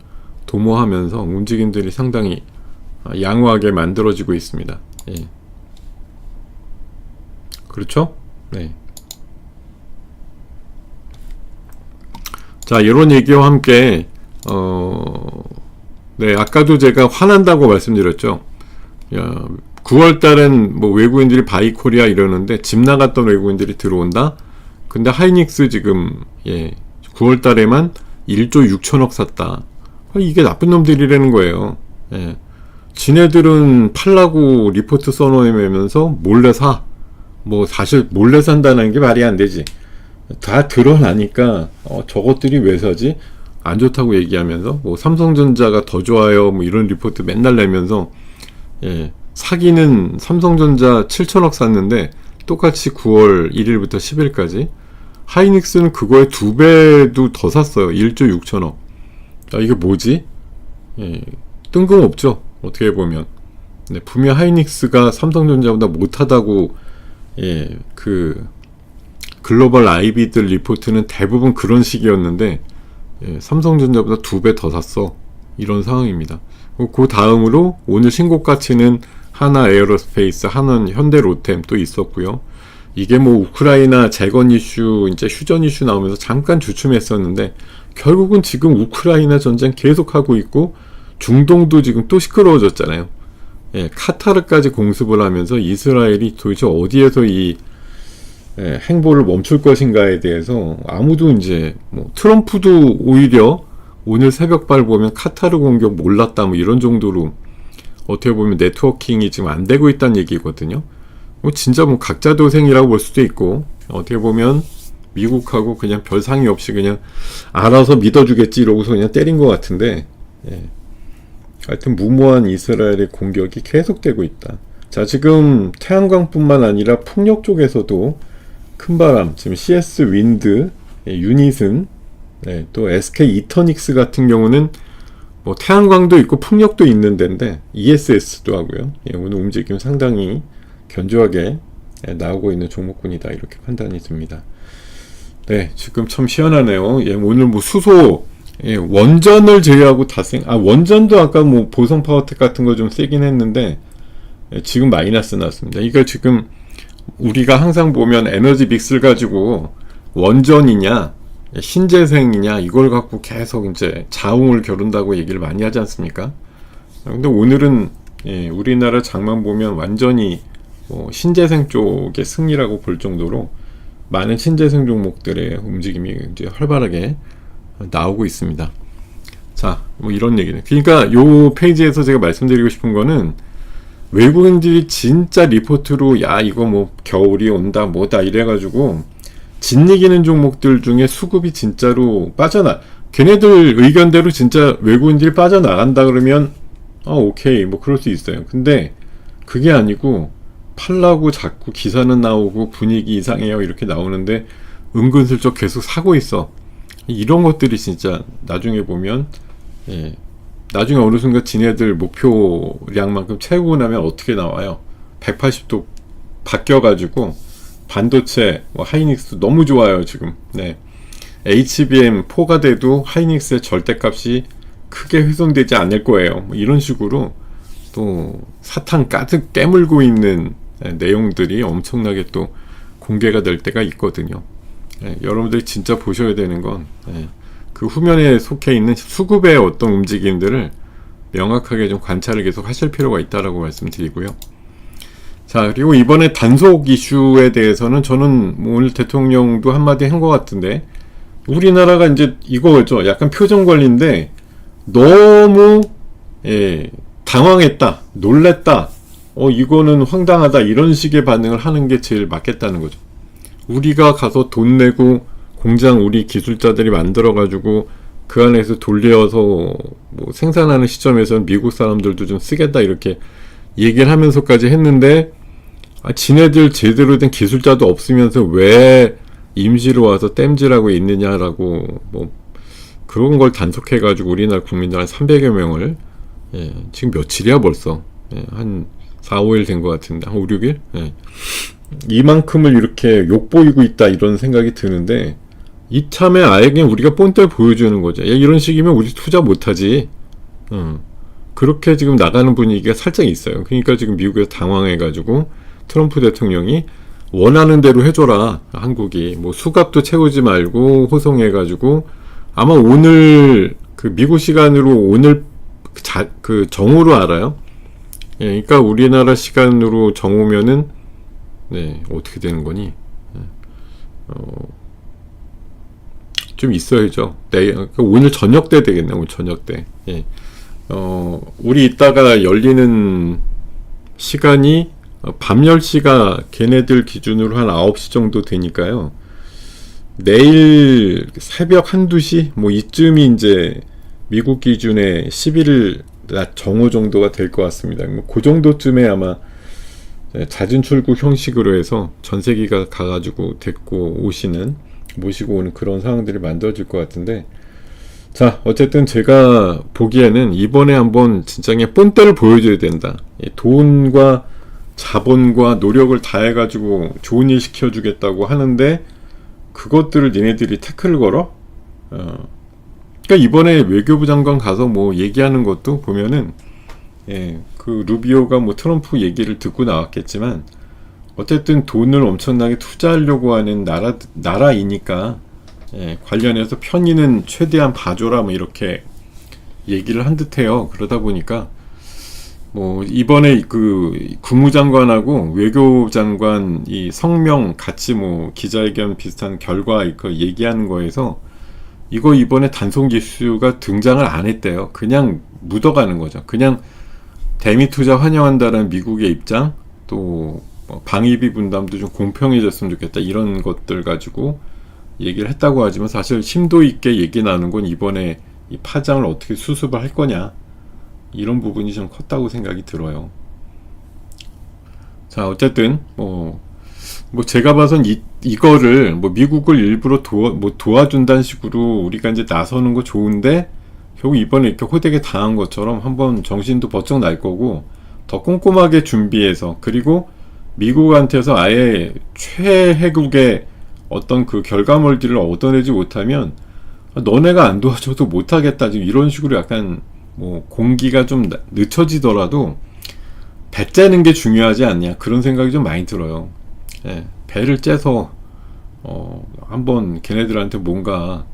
S1: 도모하면서 움직임들이 상당히 양호하게 만들어지고 있습니다. 그렇죠? 자, 이런 얘기와 함께 아까도 제가 화난다고 말씀드렸죠. 9월달엔 외국인들이 바이코리아 이러는데 집 나갔던 외국인들이 들어온다. 근데 하이닉스 지금 9월달에만 1조 6천억 샀다. 이게 나쁜 놈들이라는 거예요. 지네들은 팔라고 리포트 써놓으면서 몰래 사. 사실 몰래 산다는 게 말이 안 되지. 다 드러나니까 저것들이 왜 사지? 안 좋다고 얘기하면서 삼성전자가 더 좋아요 이런 리포트 맨날 내면서 사기는 삼성전자 7천억 샀는데 똑같이 9월 1일부터 10일까지 하이닉스는 그거에 2배도 더 샀어요. 1조 6천억. 이게 뭐지? 뜬금없죠. 어떻게 보면 분명 하이닉스가 삼성전자보다 못하다고 그 글로벌 IB들 리포트는 대부분 그런 식이었는데 삼성전자보다 2배 더 샀어. 이런 상황입니다. 그 다음으로 오늘 신고가치는 하나 에어로스페이스, 하나는 현대로템 또 있었고요. 이게 우크라이나 재건 이슈, 이제 휴전 이슈 나오면서 잠깐 주춤했었는데 결국은 지금 우크라이나 전쟁 계속하고 있고 중동도 지금 또 시끄러워졌잖아요. 카타르까지 공습을 하면서 이스라엘이 도대체 어디에서 이 행보를 멈출 것인가에 대해서 아무도 이제 트럼프도 오히려 오늘 새벽발 보면 카타르 공격 몰랐다 이런 정도로 어떻게 보면 네트워킹이 지금 안 되고 있다는 얘기거든요. 진짜 각자 도생이라고 볼 수도 있고 어떻게 보면 미국하고 그냥 별 상의 없이 그냥 알아서 믿어주겠지 이러고서 그냥 때린 것 같은데 하여튼 무모한 이스라엘의 공격이 계속되고 있다. 자, 지금 태양광뿐만 아니라 풍력 쪽에서도 큰 바람, 지금 CS 윈드, 유닛은 또 SK 이터닉스 같은 경우는 태양광도 있고 풍력도 있는 데인데 ESS도 하고요. 오늘 움직임 상당히 견조하게 나오고 있는 종목군이다 이렇게 판단이 듭니다. 네, 지금 참 희한하네요. 예, 오늘 뭐 수소, 예, 원전을 제외하고 원전도 아까 뭐 보성 파워텍 같은 거 좀 세긴 했는데, 예, 지금 마이너스 났습니다. 이거 지금 우리가 항상 보면 에너지 믹스를 가지고 원전이냐, 신재생이냐, 이걸 갖고 계속 이제 자웅을 겨룬다고 얘기를 많이 하지 않습니까? 근데 오늘은, 예, 우리나라 장만 보면 완전히 뭐 신재생 쪽의 승리라고 볼 정도로 많은 신재생 종목들의 움직임이 이제 활발하게 나오고 있습니다. 자, 뭐 이런 얘기는. 그러니까 요 페이지에서 제가 말씀드리고 싶은 거는 외국인들이 진짜 리포트로 야 이거 뭐 겨울이 온다 뭐다 이래가지고 진이기는 종목들 중에 수급이 진짜로 걔네들 의견대로 진짜 외국인들이 빠져나간다 그러면 오케이 뭐 그럴 수 있어요. 근데 그게 아니고 팔라고 자꾸 기사는 나오고 분위기 이상해요 이렇게 나오는데 은근슬쩍 계속 사고 있어. 이런 것들이 진짜 나중에 보면, 예, 나중에 어느 순간 지네들 목표량만큼 채우고 나면 어떻게 나와요? 180도 바뀌어가지고 반도체 하이닉스 너무 좋아요 지금. 네, HBM4가 돼도 하이닉스의 절대값이 크게 훼손되지 않을 거예요. 뭐 이런 식으로 또 사탕 가득 깨물고 있는 내용들이 엄청나게 또 공개가 될 때가 있거든요. 예, 여러분들이 진짜 보셔야 되는 건, 예, 그 후면에 속해 있는 수급의 어떤 움직임들을 명확하게 좀 관찰을 계속 하실 필요가 있다라고 말씀드리고요. 자, 그리고 이번에 단속 이슈에 대해서는 저는 뭐 오늘 대통령도 한마디 한 것 같은데, 우리나라가 이제 이거죠. 약간 표정 관리인데 너무, 예, 당황했다, 놀랬다, 이거는 황당하다 이런 식의 반응을 하는 게 제일 맞겠다는 거죠. 우리가 가서 돈 내고 공장 우리 기술자들이 만들어가지고 그 안에서 돌려서 뭐 생산하는 시점에서는 미국 사람들도 좀 쓰겠다 이렇게 얘기를 하면서까지 했는데, 지네들 제대로 된 기술자도 없으면서 왜 임시로 와서 땜질하고 있느냐라고 뭐 그런 걸 단속해가지고 우리나라 국민들 한 300여 명을, 예, 지금 며칠이야 벌써, 예, 한 4, 5일 된 것 같은데 한 5, 6일? 예. 이만큼을 이렇게 욕보이고 있다 이런 생각이 드는데, 이참에 아예 그냥 우리가 본때를 보여주는 거죠. 야, 이런 식이면 우리 투자 못하지. 그렇게 지금 나가는 분위기가 살짝 있어요. 그러니까 지금 미국에서 당황해가지고 트럼프 대통령이 원하는 대로 해줘라. 한국이 뭐 수갑도 채우지 말고 호송해가지고 아마 오늘 그 미국 시간으로 오늘 그 정오로 알아요. 예, 그러니까 우리나라 시간으로 정오면은, 네, 어떻게 되는 거니? 좀 있어야죠. 네, 그러니까 오늘 저녁 때 되겠네. 오늘 저녁 때. 예. 우리 이따가 열리는 시간이 밤 10시가 걔네들 기준으로 한 9시 정도 되니까요. 내일 새벽 1, 2시? 뭐 이쯤이 이제 미국 기준의 11일 낮 정오 정도가 될 것 같습니다. 그 정도쯤에 아마 잦은 출국 형식으로 해서 전세기가 가가지고 모시고 오는 그런 상황들이 만들어질 것 같은데, 자, 어쨌든 제가 보기에는 이번에 한번 진짜 그냥 본때를 보여줘야 된다. 돈과 자본과 노력을 다해가지고 좋은 일 시켜주겠다고 하는데 그것들을 니네들이 태클을 걸어? 그러니까 이번에 외교부 장관 가서 뭐 얘기하는 것도 보면은, 예, 그 루비오가 뭐 트럼프 얘기를 듣고 나왔겠지만 어쨌든 돈을 엄청나게 투자하려고 하는 나라이니까, 예, 관련해서 편의는 최대한 봐줘라 뭐 이렇게 얘기를 한 듯해요. 그러다 보니까 뭐 이번에 그 국무장관하고 외교장관 이 성명 같이 뭐 기자회견 비슷한 결과 그 얘기하는 거에서 이거 이번에 단속 이슈가 등장을 안 했대요. 그냥 묻어가는 거죠. 그냥 대미 투자 환영한다는 미국의 입장, 또 뭐 방위비 분담도 좀 공평해졌으면 좋겠다 이런 것들 가지고 얘기를 했다고 하지만 사실 심도 있게 얘기 나눈 건 이번에 이 파장을 어떻게 수습을 할 거냐 이런 부분이 좀 컸다고 생각이 들어요. 자, 어쨌든 뭐 제가 봐선 이거를 뭐 미국을 일부러 도와준다는 식으로 우리가 이제 나서는 거 좋은데 결국 이번에 이렇게 호되게 당한 것처럼 한번 정신도 번쩍 날 거고 더 꼼꼼하게 준비해서, 그리고 미국한테서 아예 최혜국의 어떤 그 결과물들을 얻어내지 못하면 너네가 안 도와줘도 못하겠다 지금 이런 식으로 약간 뭐 공기가 좀 늦춰지더라도 배 째는 게 중요하지 않냐 그런 생각이 좀 많이 들어요. 예, 배를 째서 한번 걔네들한테 뭔가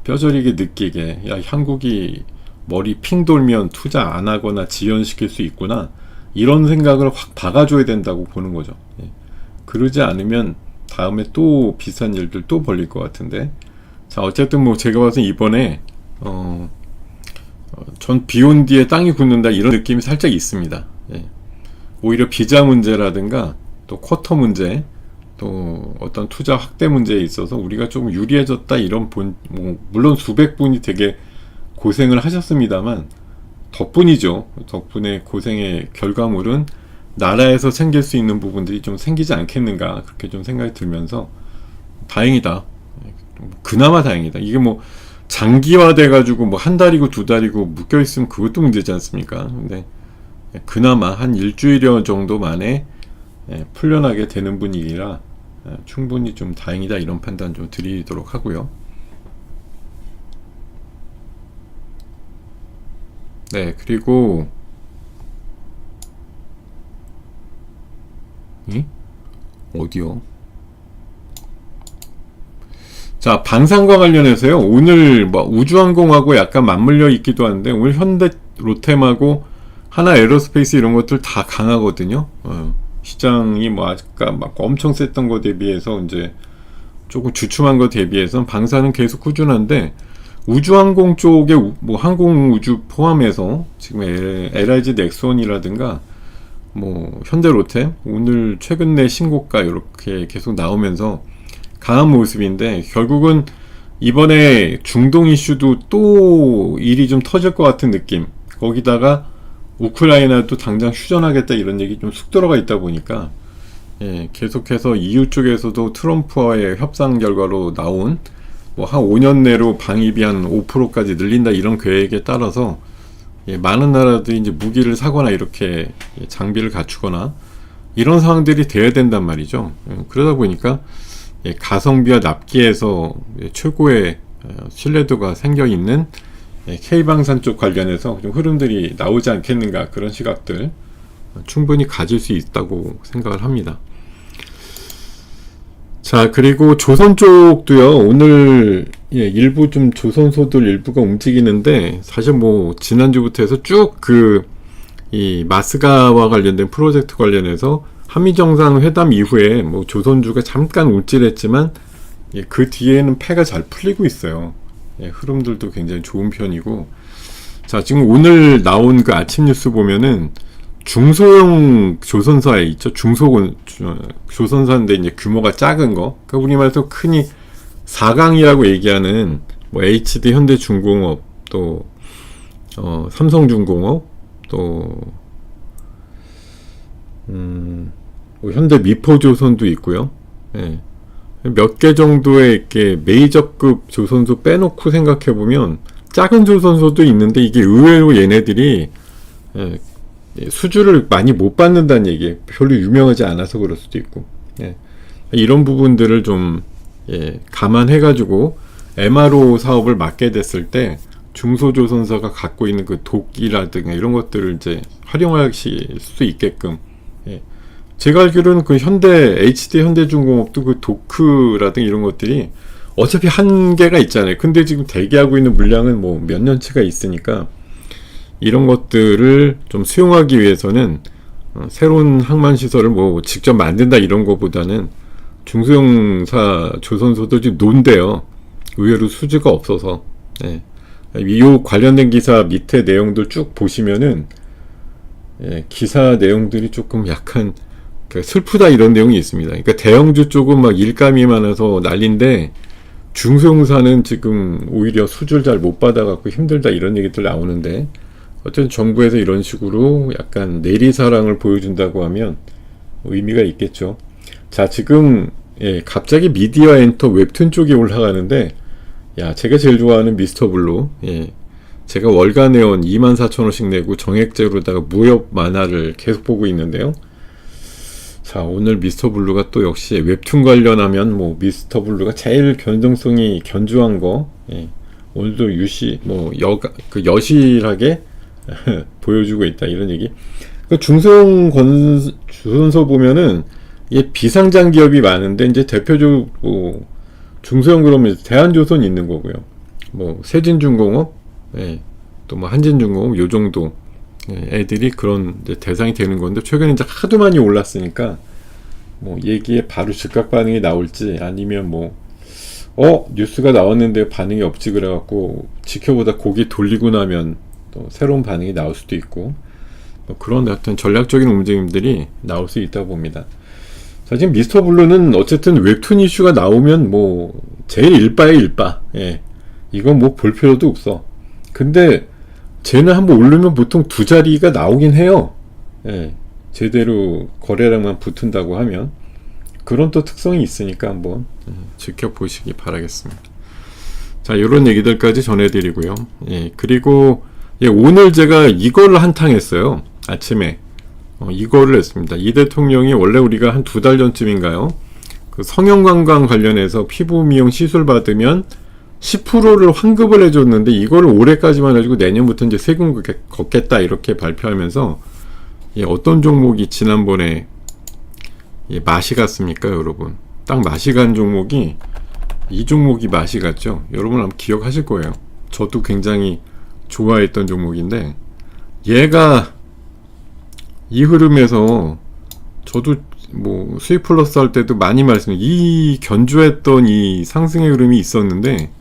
S1: 뼈저리게 느끼게 야 한국이 머리 핑 돌면 투자 안 하거나 지연시킬 수 있구나 이런 생각을 확 박아줘야 된다고 보는 거죠. 예. 그러지 않으면 다음에 또 비슷한 일들 또 벌릴 것 같은데 자 어쨌든 뭐 제가 봐서 이번에 전 비온 뒤에 땅이 굳는다 이런 느낌이 살짝 있습니다. 예. 오히려 비자 문제라든가 또 쿼터 문제 또 어떤 투자 확대 문제에 있어서 우리가 좀 유리해졌다 이런 뭐 물론 수백 분이 되게 고생을 하셨습니다만 덕분이죠. 덕분에 고생의 결과물은 나라에서 생길 수 있는 부분들이 좀 생기지 않겠는가 그렇게 좀 생각이 들면서 다행이다. 그나마 다행이다. 이게 뭐 장기화돼 가지고 뭐 한 달이고 두 달이고 묶여 있으면 그것도 문제지 않습니까? 근데 그나마 한 일주일여 정도 만에 풀려나게 되는 분위기라 충분히 좀 다행이다 이런 판단 좀 드리도록 하고요. 네, 그리고 어디요? 자, 방산과 관련해서요. 오늘 뭐 우주항공하고 약간 맞물려 있기도 한데 오늘 현대 로템하고 하나 에어로스페이스 이런 것들 다 강하거든요. 시장이 뭐 아까 막 엄청 셌던 거 대비해서 이제 조금 주춤한 거 대비해서 방산은 계속 꾸준한데 우주항공 쪽에 뭐 항공우주 포함해서 지금 LIG 넥스원이라든가 뭐 현대로템 오늘 최근 내 신고가 이렇게 계속 나오면서 강한 모습인데 결국은 이번에 중동 이슈도 또 일이 좀 터질 것 같은 느낌 거기다가 우크라이나도 당장 휴전하겠다 이런 얘기 좀 쑥 들어가 있다 보니까 계속해서 EU 쪽에서도 트럼프와의 협상 결과로 나온 뭐 한 5년 내로 방위비 한 5%까지 늘린다 이런 계획에 따라서 많은 나라들이 이제 무기를 사거나 이렇게 장비를 갖추거나 이런 상황들이 돼야 된단 말이죠. 그러다 보니까 가성비와 납기에서 최고의 신뢰도가 생겨 있는 K방산 쪽 관련해서 좀 흐름들이 나오지 않겠는가 그런 시각들 충분히 가질 수 있다고 생각을 합니다. 자, 그리고 조선 쪽도요, 오늘, 일부 좀 조선소들 일부가 움직이는데, 사실 뭐, 지난주부터 해서 쭉 이 마스가와 관련된 프로젝트 관련해서 한미정상회담 이후에 뭐, 조선주가 잠깐 움찔했지만, 그 뒤에는 패가 잘 풀리고 있어요. 흐름들도 굉장히 좋은 편이고, 자, 지금 오늘 나온 그 아침 뉴스 보면은, 중소형 조선사에 있죠. 조선사인데 이제 규모가 작은 거. 그러니까 우리말로 흔히 4강이라고 얘기하는 뭐 HD 현대중공업 또 삼성중공업 또 뭐 현대미포조선도 있고요. 몇 개 정도의 이렇게 메이저급 조선소 빼놓고 생각해 보면 작은 조선소도 있는데 이게 의외로 얘네들이 수주를 많이 못 받는다는 얘기예요. 별로 유명하지 않아서 그럴 수도 있고 이런 부분들을 좀 감안해가지고 MRO 사업을 맡게 됐을 때 중소조선사가 갖고 있는 그 독이라든가 이런 것들을 이제 활용할 수 있게끔 제가 알기로는 그 HD 현대중공업도 그 도크라든가 이런 것들이 어차피 한계가 있잖아요. 근데 지금 대기하고 있는 물량은 뭐 몇 년치가 있으니까 이런 것들을 좀 수용하기 위해서는 새로운 항만시설을 뭐 직접 만든다 이런 것보다는 중소형사 조선소도 지금 논대요. 의외로 수주가 없어서. 이 관련된 기사 밑에 내용들 쭉 보시면은 기사 내용들이 조금 약간 슬프다 이런 내용이 있습니다. 그러니까 대형주 쪽은 막 일감이 많아서 난린데 중소형사는 지금 오히려 수주를 잘 못 받아갖고 힘들다 이런 얘기들 나오는데 어쨌든 정부에서 이런 식으로 약간 내리사랑을 보여준다고 하면 의미가 있겠죠. 자, 지금 갑자기 미디어 엔터 웹툰 쪽이 올라가는데 제가 제일 좋아하는 미스터 블루 제가 월간 회원 24,000원씩 내고 정액제로다가 무협 만화를 계속 보고 있는데요. 자, 오늘 미스터 블루가 또 역시 웹툰 관련하면 뭐 미스터 블루가 제일 변동성이 견주한 거, 예. 오늘도 여실하게 보여주고 있다 이런 얘기. 그 중소형 보면은 이게 비상장 기업이 많은데 이제 대표적으로 중소형 그러면 대한조선 있는 거고요. 뭐 세진중공업, 예. 또 뭐 한진중공업 요 정도 애들이 그런 이제 대상이 되는 건데 최근에 이제 하도 많이 올랐으니까 뭐 얘기에 바로 즉각 반응이 나올지 아니면 뭐 뉴스가 나왔는데 반응이 없지 그래갖고 지켜보다 고개 돌리고 나면 또 새로운 반응이 나올 수도 있고 뭐 그런 어떤 전략적인 움직임들이 나올 수 있다고 봅니다. 자, 지금 미스터 블루는 어쨌든 웹툰 이슈가 나오면 뭐 제일 일바에 일바, 예. 이건 뭐 볼 필요도 없어. 근데 쟤는 한번 오르면 보통 두 자리가 나오긴 해요. 예. 제대로 거래량만 붙은다고 하면 그런 또 특성이 있으니까 한번 지켜보시기 바라겠습니다. 자, 이런 얘기들까지 전해드리고요. 예, 그리고 오늘 제가 이거를 한탕했어요. 아침에 이거를 했습니다. 이 대통령이 원래 우리가 한 2달 전쯤인가요? 그 성형관광 관련해서 피부 미용 시술 받으면 10%를 환급을 해줬는데 이거를 올해까지만 해주고 내년부터 이제 세금 걷겠다 이렇게 발표하면서 어떤 종목이 지난번에 맛이 갔습니까, 여러분? 딱 맛이 간 종목이 이 종목이 맛이 갔죠. 여러분 아마 기억하실 거예요. 저도 굉장히 좋아했던 종목인데 얘가 이 흐름에서 저도 뭐 수익 플러스 할 때도 많이 이 견주했던 이 상승의 흐름이 있었는데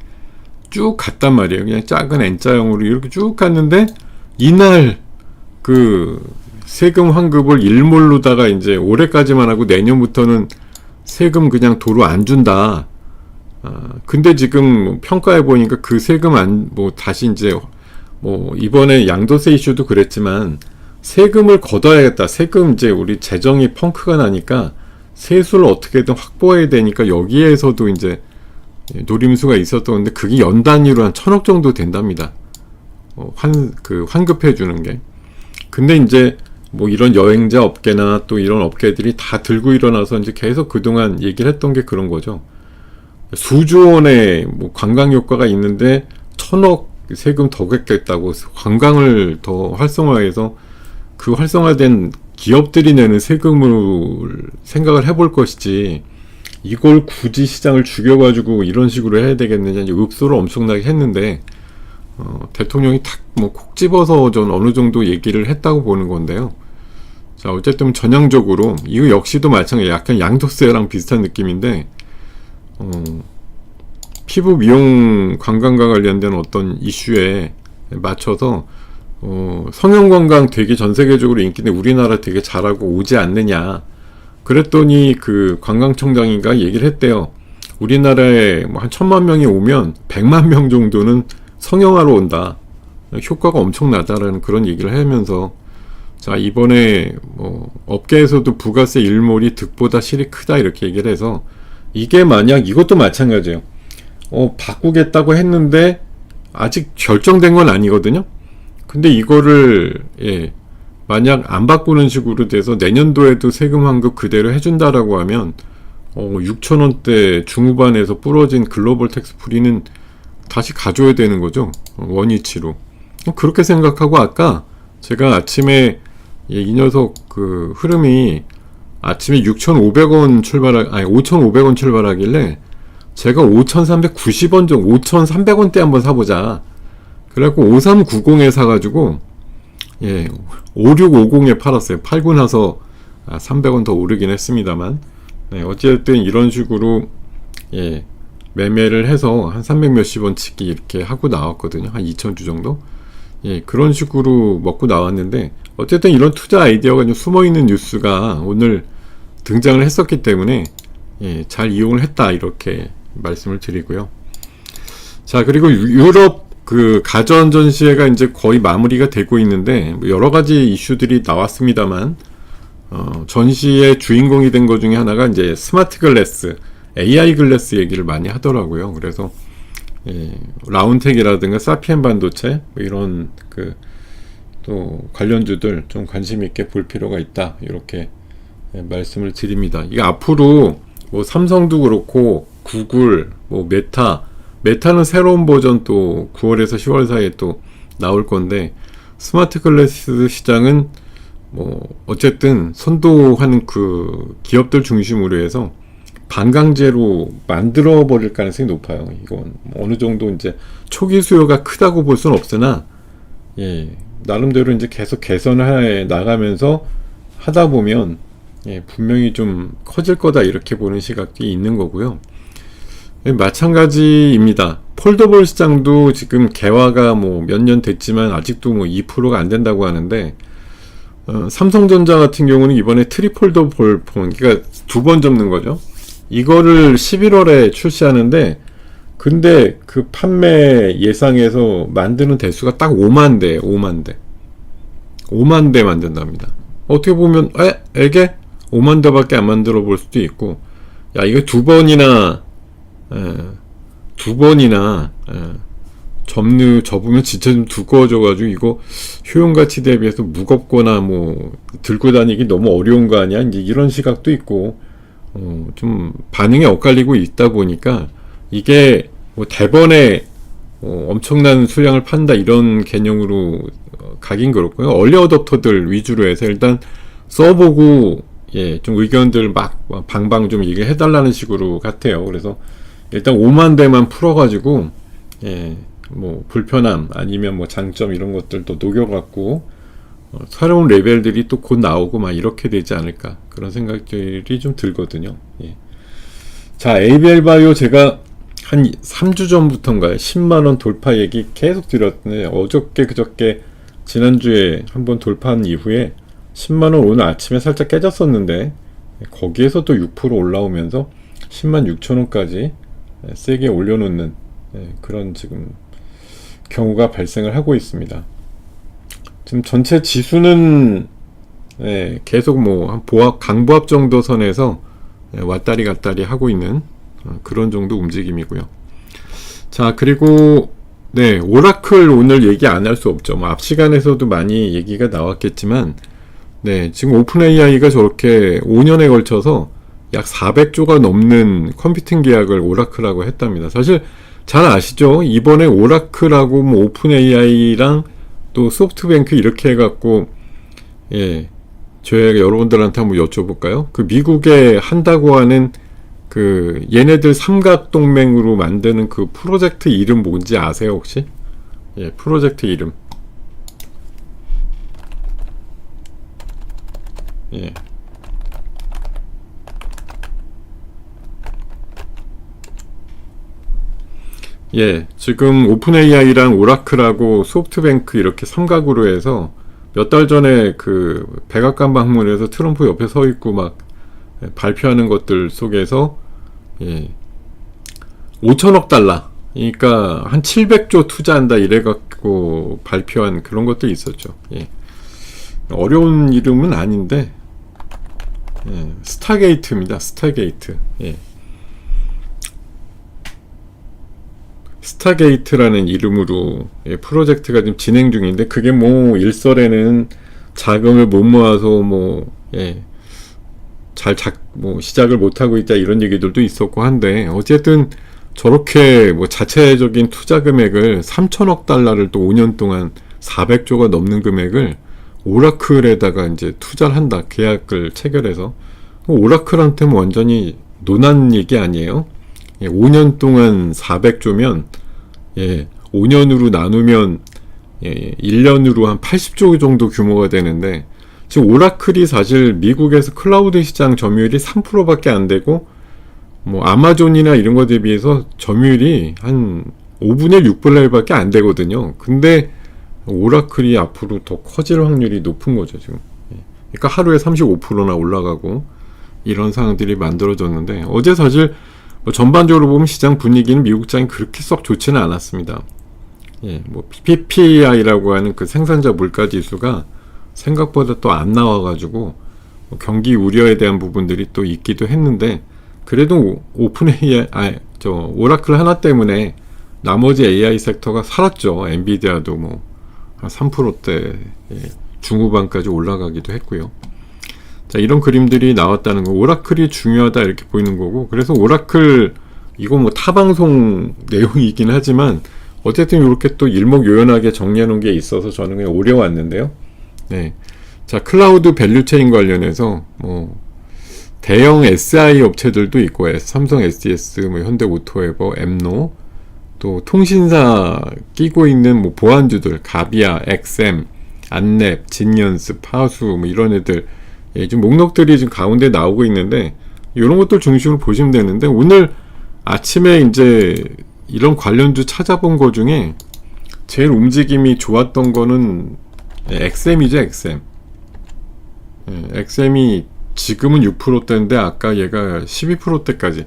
S1: 쭉 갔단 말이에요. 그냥 작은 N자형으로 이렇게 쭉 갔는데 이날 그 세금 환급을 일몰로다가 이제 올해까지만 하고 내년부터는 세금 그냥 도로 안 준다. 근데 지금 평가해 보니까 그 세금 다시 이제 이번에 양도세 이슈도 그랬지만 세금을 걷어야겠다. 세금 이제 우리 재정이 펑크가 나니까 세수를 어떻게든 확보해야 되니까 여기에서도 이제 노림수가 있었던 건데 그게 연 단위로 한 1,000억 정도 된답니다. 환급해 주는 게. 근데 이제 뭐 이런 여행자 업계나 또 이런 업계들이 다 들고 일어나서 이제 계속 그동안 얘기를 했던 게 그런 거죠. 수조 원의 뭐 관광 효과가 있는데 1,000억 세금 더 걷겠다고 관광을 더 활성화해서 그 활성화된 기업들이 내는 세금을 생각을 해볼 것이지 이걸 굳이 시장을 죽여가지고 이런 식으로 해야 되겠느냐 이제 읍소를 엄청나게 했는데 대통령이 탁 뭐 콕 집어서 전 어느 정도 얘기를 했다고 보는 건데요. 자, 어쨌든 전향적으로 이거 역시도 마찬가지 약간 양도세랑 비슷한 느낌인데 피부 미용 관광과 관련된 어떤 이슈에 맞춰서 성형관광 되게 전 세계적으로 인기인데 우리나라 되게 잘하고 오지 않느냐. 그랬더니 그 관광청장인가 얘기를 했대요. 우리나라에 뭐 한 1,000만 명이 오면 100만 명 정도는 성형하러 온다. 효과가 엄청나다라는 그런 얘기를 하면서 자, 이번에 뭐 업계에서도 부가세 일몰이 득보다 실이 크다 이렇게 얘기를 해서 이게 만약 이것도 마찬가지예요. 바꾸겠다고 했는데 아직 결정된 건 아니거든요. 근데 이거를 만약 안 바꾸는 식으로 돼서 내년도에도 세금 환급 그대로 해준다라고 하면 6,000원대 중후반에서 부러진 글로벌 텍스 프리는 다시 가져야 되는 거죠. 원위치로. 그렇게 생각하고 아까 제가 아침에 이 녀석 그 흐름이 아침에 5,500원 출발하길래 제가 5,390원 정도 5,300원대 한번 사보자. 그래갖고 5390에 사가지고 5650에 팔았어요. 팔고 나서 300원 더 오르긴 했습니다만 어쨌든 이런 식으로 매매를 해서 한 300 몇십 원치기 이렇게 하고 나왔거든요. 한 2,000주 정도. 그런 식으로 먹고 나왔는데 어쨌든 이런 투자 아이디어가 좀 숨어있는 뉴스가 오늘 등장을 했었기 때문에 잘 이용을 했다 이렇게 말씀을 드리고요. 자, 그리고 유럽 그 가전 전시회가 이제 거의 마무리가 되고 있는데 여러 가지 이슈들이 나왔습니다만 전시의 주인공이 된 것 중에 하나가 이제 스마트 글래스, AI 글래스 얘기를 많이 하더라고요. 그래서 라운텍이라든가 사피엔 반도체 뭐 이런 그 또 관련주들 좀 관심 있게 볼 필요가 있다 이렇게 말씀을 드립니다. 이게 앞으로 뭐 삼성도 그렇고 구글, 뭐 메타는 새로운 버전 또 9월에서 10월 사이에 또 나올 건데, 스마트 글래스 시장은 뭐 어쨌든 선도하는 그 기업들 중심으로 해서 반강제로 만들어 버릴 가능성이 높아요. 이건 어느 정도 이제 초기 수요가 크다고 볼 수는 없으나, 나름대로 이제 계속 개선해 나가면서 하다 보면 분명히 좀 커질 거다, 이렇게 보는 시각이 있는 거고요. 마찬가지입니다. 폴더블 시장도 지금 개화가 뭐 몇 년 됐지만 아직도 뭐 2%가 안 된다고 하는데, 삼성전자 같은 경우는 이번에 트리폴더블 폰, 그러니까 2번 접는 거죠. 이거를 11월에 출시하는데, 근데 그 판매 예상에서 만드는 대수가 딱 5만 대 만든답니다. 어떻게 보면 에게 5만 대밖에 안 만들어 볼 수도 있고, 야, 이거 두 번이나 접으면 진짜 좀 두꺼워져가지고 이거 효용가치 대비해서 무겁거나 뭐 들고 다니기 너무 어려운 거 아니야? 이제 이런 시각도 있고, 좀 반응이 엇갈리고 있다 보니까 이게 뭐 대번에 엄청난 수량을 판다, 이런 개념으로 가긴 그렇고요. 얼리 어댑터들 위주로 해서 일단 써보고 좀 의견들 막 방방 좀 얘기해달라는 식으로 같아요. 그래서 일단 5만 대만 풀어가지고 뭐 불편함 아니면 뭐 장점 이런 것들도 녹여갖고 새로운 레벨들이 또 곧 나오고 막 이렇게 되지 않을까, 그런 생각들이 좀 들거든요. 자, ABL 바이오 제가 한 3주 전부터인가요? 10만원 돌파 얘기 계속 드렸는데, 어저께 그저께 지난주에 한번 돌파한 이후에 10만원 오늘 아침에 살짝 깨졌었는데, 거기에서 또 6% 올라오면서 10만 6천원까지 세게 올려놓는 그런 지금 경우가 발생을 하고 있습니다. 지금 전체 지수는 계속 뭐 한 강보합 정도 선에서 왔다리 갔다리 하고 있는 그런 정도 움직임이고요. 자, 그리고 오라클 오늘 얘기 안 할 수 없죠. 뭐 앞 시간에서도 많이 얘기가 나왔겠지만, 지금 오픈 AI가 저렇게 5년에 걸쳐서 약 400조가 넘는 컴퓨팅 계약을 오라클하고 했답니다. 사실 잘 아시죠? 이번에 오라클하고 뭐 오픈 AI랑 또 소프트뱅크 이렇게 해갖고, 저희가 여러분들한테 한번 여쭤볼까요? 그 미국에 한다고 하는 그 얘네들 삼각동맹으로 만드는 그 프로젝트 이름 뭔지 아세요, 혹시? 프로젝트 이름. 지금 오픈 AI랑 오라클하고 소프트뱅크 이렇게 삼각으로 해서 몇 달 전에 그 백악관 방문해서 트럼프 옆에 서 있고 막 발표하는 것들 속에서 5천억 달러, 그러니까 한 700조 투자한다 이래갖고 발표한 그런 것도 있었죠. 어려운 이름은 아닌데, 스타게이트입니다. 스타게이트. 스타게이트라는 이름으로 프로젝트가 지금 진행 중인데, 그게 뭐 일설에는 자금을 못 모아서 뭐 시작을 못 하고 있다 이런 얘기들도 있었고 한데, 어쨌든 저렇게 뭐 자체적인 투자 금액을 3천억 달러를 또 5년 동안 400조가 넘는 금액을 오라클에다가 이제 투자를 한다, 계약을 체결해서. 오라클한테는 완전히 논한 얘기 아니에요? 5년 동안 400조면 5년으로 나누면 1년으로 한 80조 정도 규모가 되는데, 지금 오라클이 사실 미국에서 클라우드 시장 점유율이 3%밖에 안 되고, 뭐 아마존이나 이런 것에 비해서 점유율이 한 5분의 6분의 1밖에 안 되거든요. 근데 오라클이 앞으로 더 커질 확률이 높은 거죠, 지금. 그러니까 하루에 35%나 올라가고 이런 상황들이 만들어졌는데, 어제 사실 뭐 전반적으로 보면 시장 분위기는 미국 장이 그렇게 썩 좋지는 않았습니다. 뭐 PPI라고 하는 그 생산자 물가 지수가 생각보다 또 안 나와가지고 뭐 경기 우려에 대한 부분들이 또 있기도 했는데, 그래도 오픈 AI, 오라클 하나 때문에 나머지 AI 섹터가 살았죠. 엔비디아도 뭐 한 3%대 중후반까지 올라가기도 했고요. 자, 이런 그림들이 나왔다는 거. 오라클이 중요하다 이렇게 보이는 거고, 그래서 오라클 이거 뭐 타방송 내용이긴 하지만 어쨌든 이렇게 또 일목요연하게 정리해 놓은 게 있어서 저는 그냥 오려왔는데요. 네. 자, 클라우드 밸류체인 관련해서 뭐 대형 SI 업체들도 있고, 삼성 SDS, 뭐 현대오토에버, 엠노, 또 통신사 끼고 있는 뭐 보안주들, 가비아, 엑셈, 안랩, 진연스, 파수, 뭐 이런 애들, 좀 목록들이 지금 가운데 나오고 있는데, 이런 것들 중심으로 보시면 되는데, 오늘 아침에 이제 이런 관련주 찾아본 거 중에 제일 움직임이 좋았던 거는 엑셈이죠, 엑셈. 엑셈이 지금은 6%대인데 아까 얘가 12%대까지.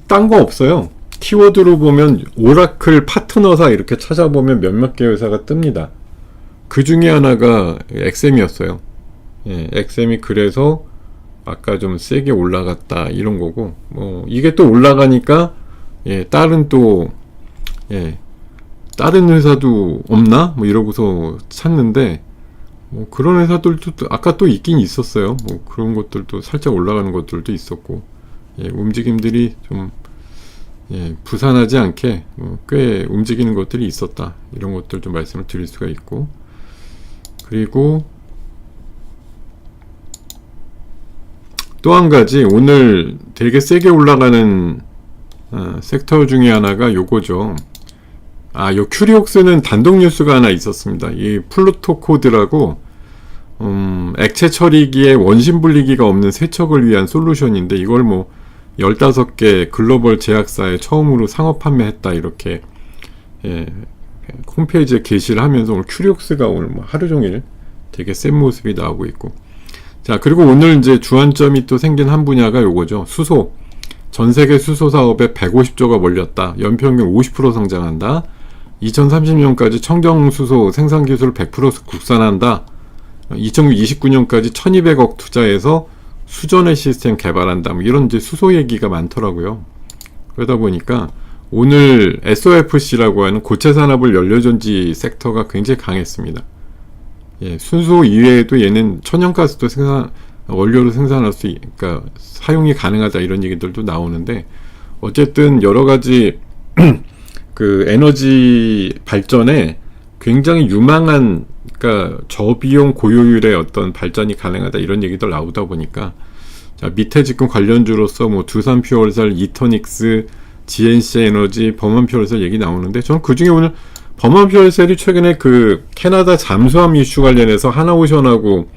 S1: 딴 거 없어요. 키워드로 보면 오라클 파트너사 이렇게 찾아보면 몇몇 개 회사가 뜹니다. 그 중에 하나가 엑셈이었어요. 엑셈이 그래서 아까 좀 세게 올라갔다 이런 거고, 뭐 이게 또 올라가니까 다른 또 다른 회사도 없나? 뭐 이러고서 찾는데, 뭐 그런 회사들도 아까 또 있긴 있었어요. 뭐 그런 것들도 살짝 올라가는 것들도 있었고, 움직임들이 좀 부산하지 않게 꽤 움직이는 것들이 있었다. 이런 것들 좀 말씀을 드릴 수가 있고, 그리고 또 한 가지 오늘 되게 세게 올라가는 섹터 중에 하나가 요거죠. 요 큐리옥스는 단독 뉴스가 하나 있었습니다. 이 플루토 코드라고 액체 처리기에 원심 분리기가 없는 세척을 위한 솔루션인데, 이걸 뭐 15개 글로벌 제약사에 처음으로 상업 판매했다 이렇게 홈페이지에 게시를 하면서 오늘 큐리옥스가 오늘 뭐 하루 종일 되게 센 모습이 나오고 있고, 자, 그리고 오늘 이제 주안점이 또 생긴 한 분야가 요거죠. 수소. 전 세계 수소 사업에 150조가 몰렸다. 연평균 50% 성장한다. 2030년까지 청정 수소 생산 기술을 100% 국산한다. 2029년까지 1200억 투자해서 수전의 시스템 개발한다. 뭐 이런 이제 수소 얘기가 많더라고요. 그러다 보니까 오늘 SOFC라고 하는 고체 산업을 연료전지 섹터가 굉장히 강했습니다. 순수 이외에도 얘는 천연가스도 원료로 생산할 수, 그러니까 사용이 가능하다 이런 얘기들도 나오는데, 어쨌든 여러 가지 그 에너지 발전에 굉장히 유망한, 그러니까 저비용 고효율의 어떤 발전이 가능하다 이런 얘기들 나오다 보니까, 자, 밑에 지금 관련주로서 뭐 두산퓨얼셀, 이터닉스, GNC 에너지, 범한퓨얼셀 얘기 나오는데, 저는 그 중에 오늘 범한퓨얼셀이 최근에 그 캐나다 잠수함 이슈 관련해서 하나오션하고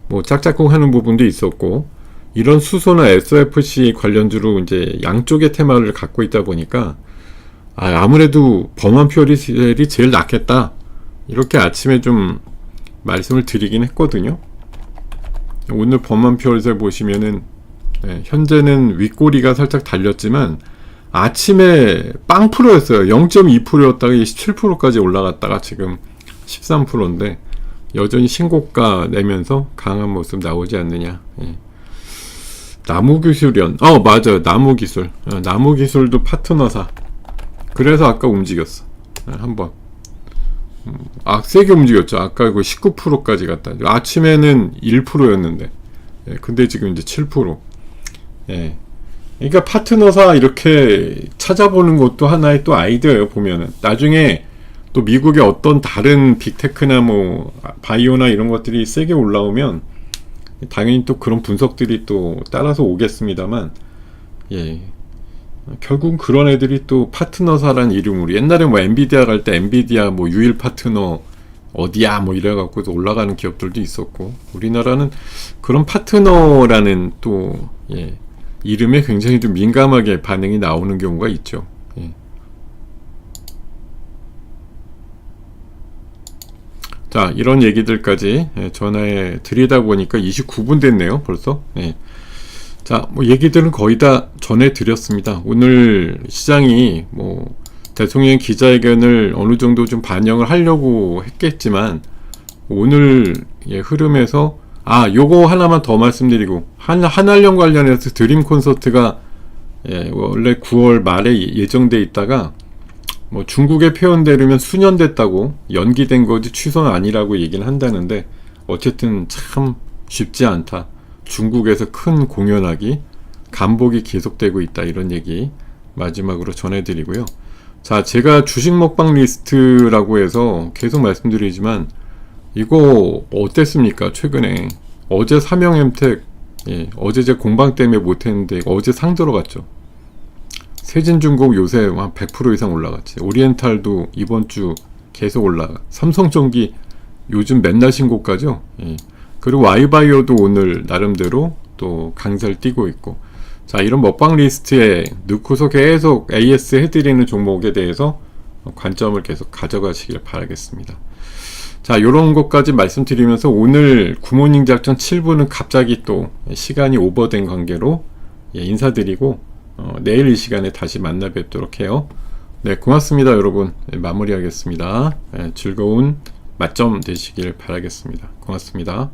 S1: 뭐 짝짝꿍 하는 부분도 있었고, 이런 수소나 SOFC 관련주로 이제 양쪽의 테마를 갖고 있다 보니까 아무래도 범한퓨얼셀이 제일 낫겠다 이렇게 아침에 좀 말씀을 드리긴 했거든요. 오늘 범한퓨얼셀 보시면은 현재는 윗꼬리가 살짝 달렸지만 아침에 빵 프로였어요. 0.2%였다가 17%까지 올라갔다가 지금 13%인데 여전히 신고가 내면서 강한 모습 나오지 않느냐. 나무기술연, 맞아요. 나무기술. 나무기술도 파트너사. 그래서 아까 움직였어. 한번. 세게 움직였죠. 아까 그 19%까지 갔다. 아침에는 1%였는데. 근데 지금 이제 7%. 그러니까 파트너사 이렇게 찾아보는 것도 하나의 또 아이디어예요. 보면은 나중에 또 미국의 어떤 다른 빅테크나 뭐 바이오나 이런 것들이 세게 올라오면 당연히 또 그런 분석들이 또 따라서 오겠습니다만, 결국은 그런 애들이 또 파트너사란 이름으로, 옛날에 뭐 엔비디아 갈 때 엔비디아 뭐 유일 파트너 어디야 뭐 이래갖고 올라가는 기업들도 있었고, 우리나라는 그런 파트너라는 또 이름에 굉장히 좀 민감하게 반응이 나오는 경우가 있죠. 자, 이런 얘기들까지 전해 드리다 보니까 29분 됐네요, 벌써. 자, 뭐 얘기들은 거의 다 전해 드렸습니다. 오늘 시장이 뭐 대통령 기자회견을 어느 정도 좀 반영을 하려고 했겠지만, 오늘 흐름에서 요거 하나만 더 말씀드리고, 한알령 관련해서 드림 콘서트가 원래 9월 말에 예정돼 있다가 뭐 중국의 표현대로면 수년 됐다고, 연기된 거지 취소는 아니라고 얘기는 한다는데, 어쨌든 참 쉽지 않다. 중국에서 큰 공연하기, 간복이 계속되고 있다, 이런 얘기 마지막으로 전해드리고요. 자, 제가 주식 먹방 리스트라고 해서 계속 말씀드리지만 이거 어땠습니까? 최근에 어제 삼형엠텍, 어제 제 공방 때문에 못했는데 어제 상 들어갔죠. 세진중공 요새 한 100% 이상 올라갔지. 오리엔탈도 이번 주 계속 올라가. 삼성전기 요즘 맨날 신고가죠. 그리고 와이바이오도 오늘 나름대로 또 강세를 띄고 있고. 자, 이런 먹방 리스트에 넣고서 계속 AS 해드리는 종목에 대해서 관점을 계속 가져가시길 바라겠습니다. 자, 요런 것까지 말씀드리면서 오늘 굿모닝 작전 7부는 갑자기 또 시간이 오버된 관계로 인사드리고 내일 이 시간에 다시 만나 뵙도록 해요. 네, 고맙습니다, 여러분. 마무리하겠습니다. 즐거운 맛점 되시길 바라겠습니다. 고맙습니다.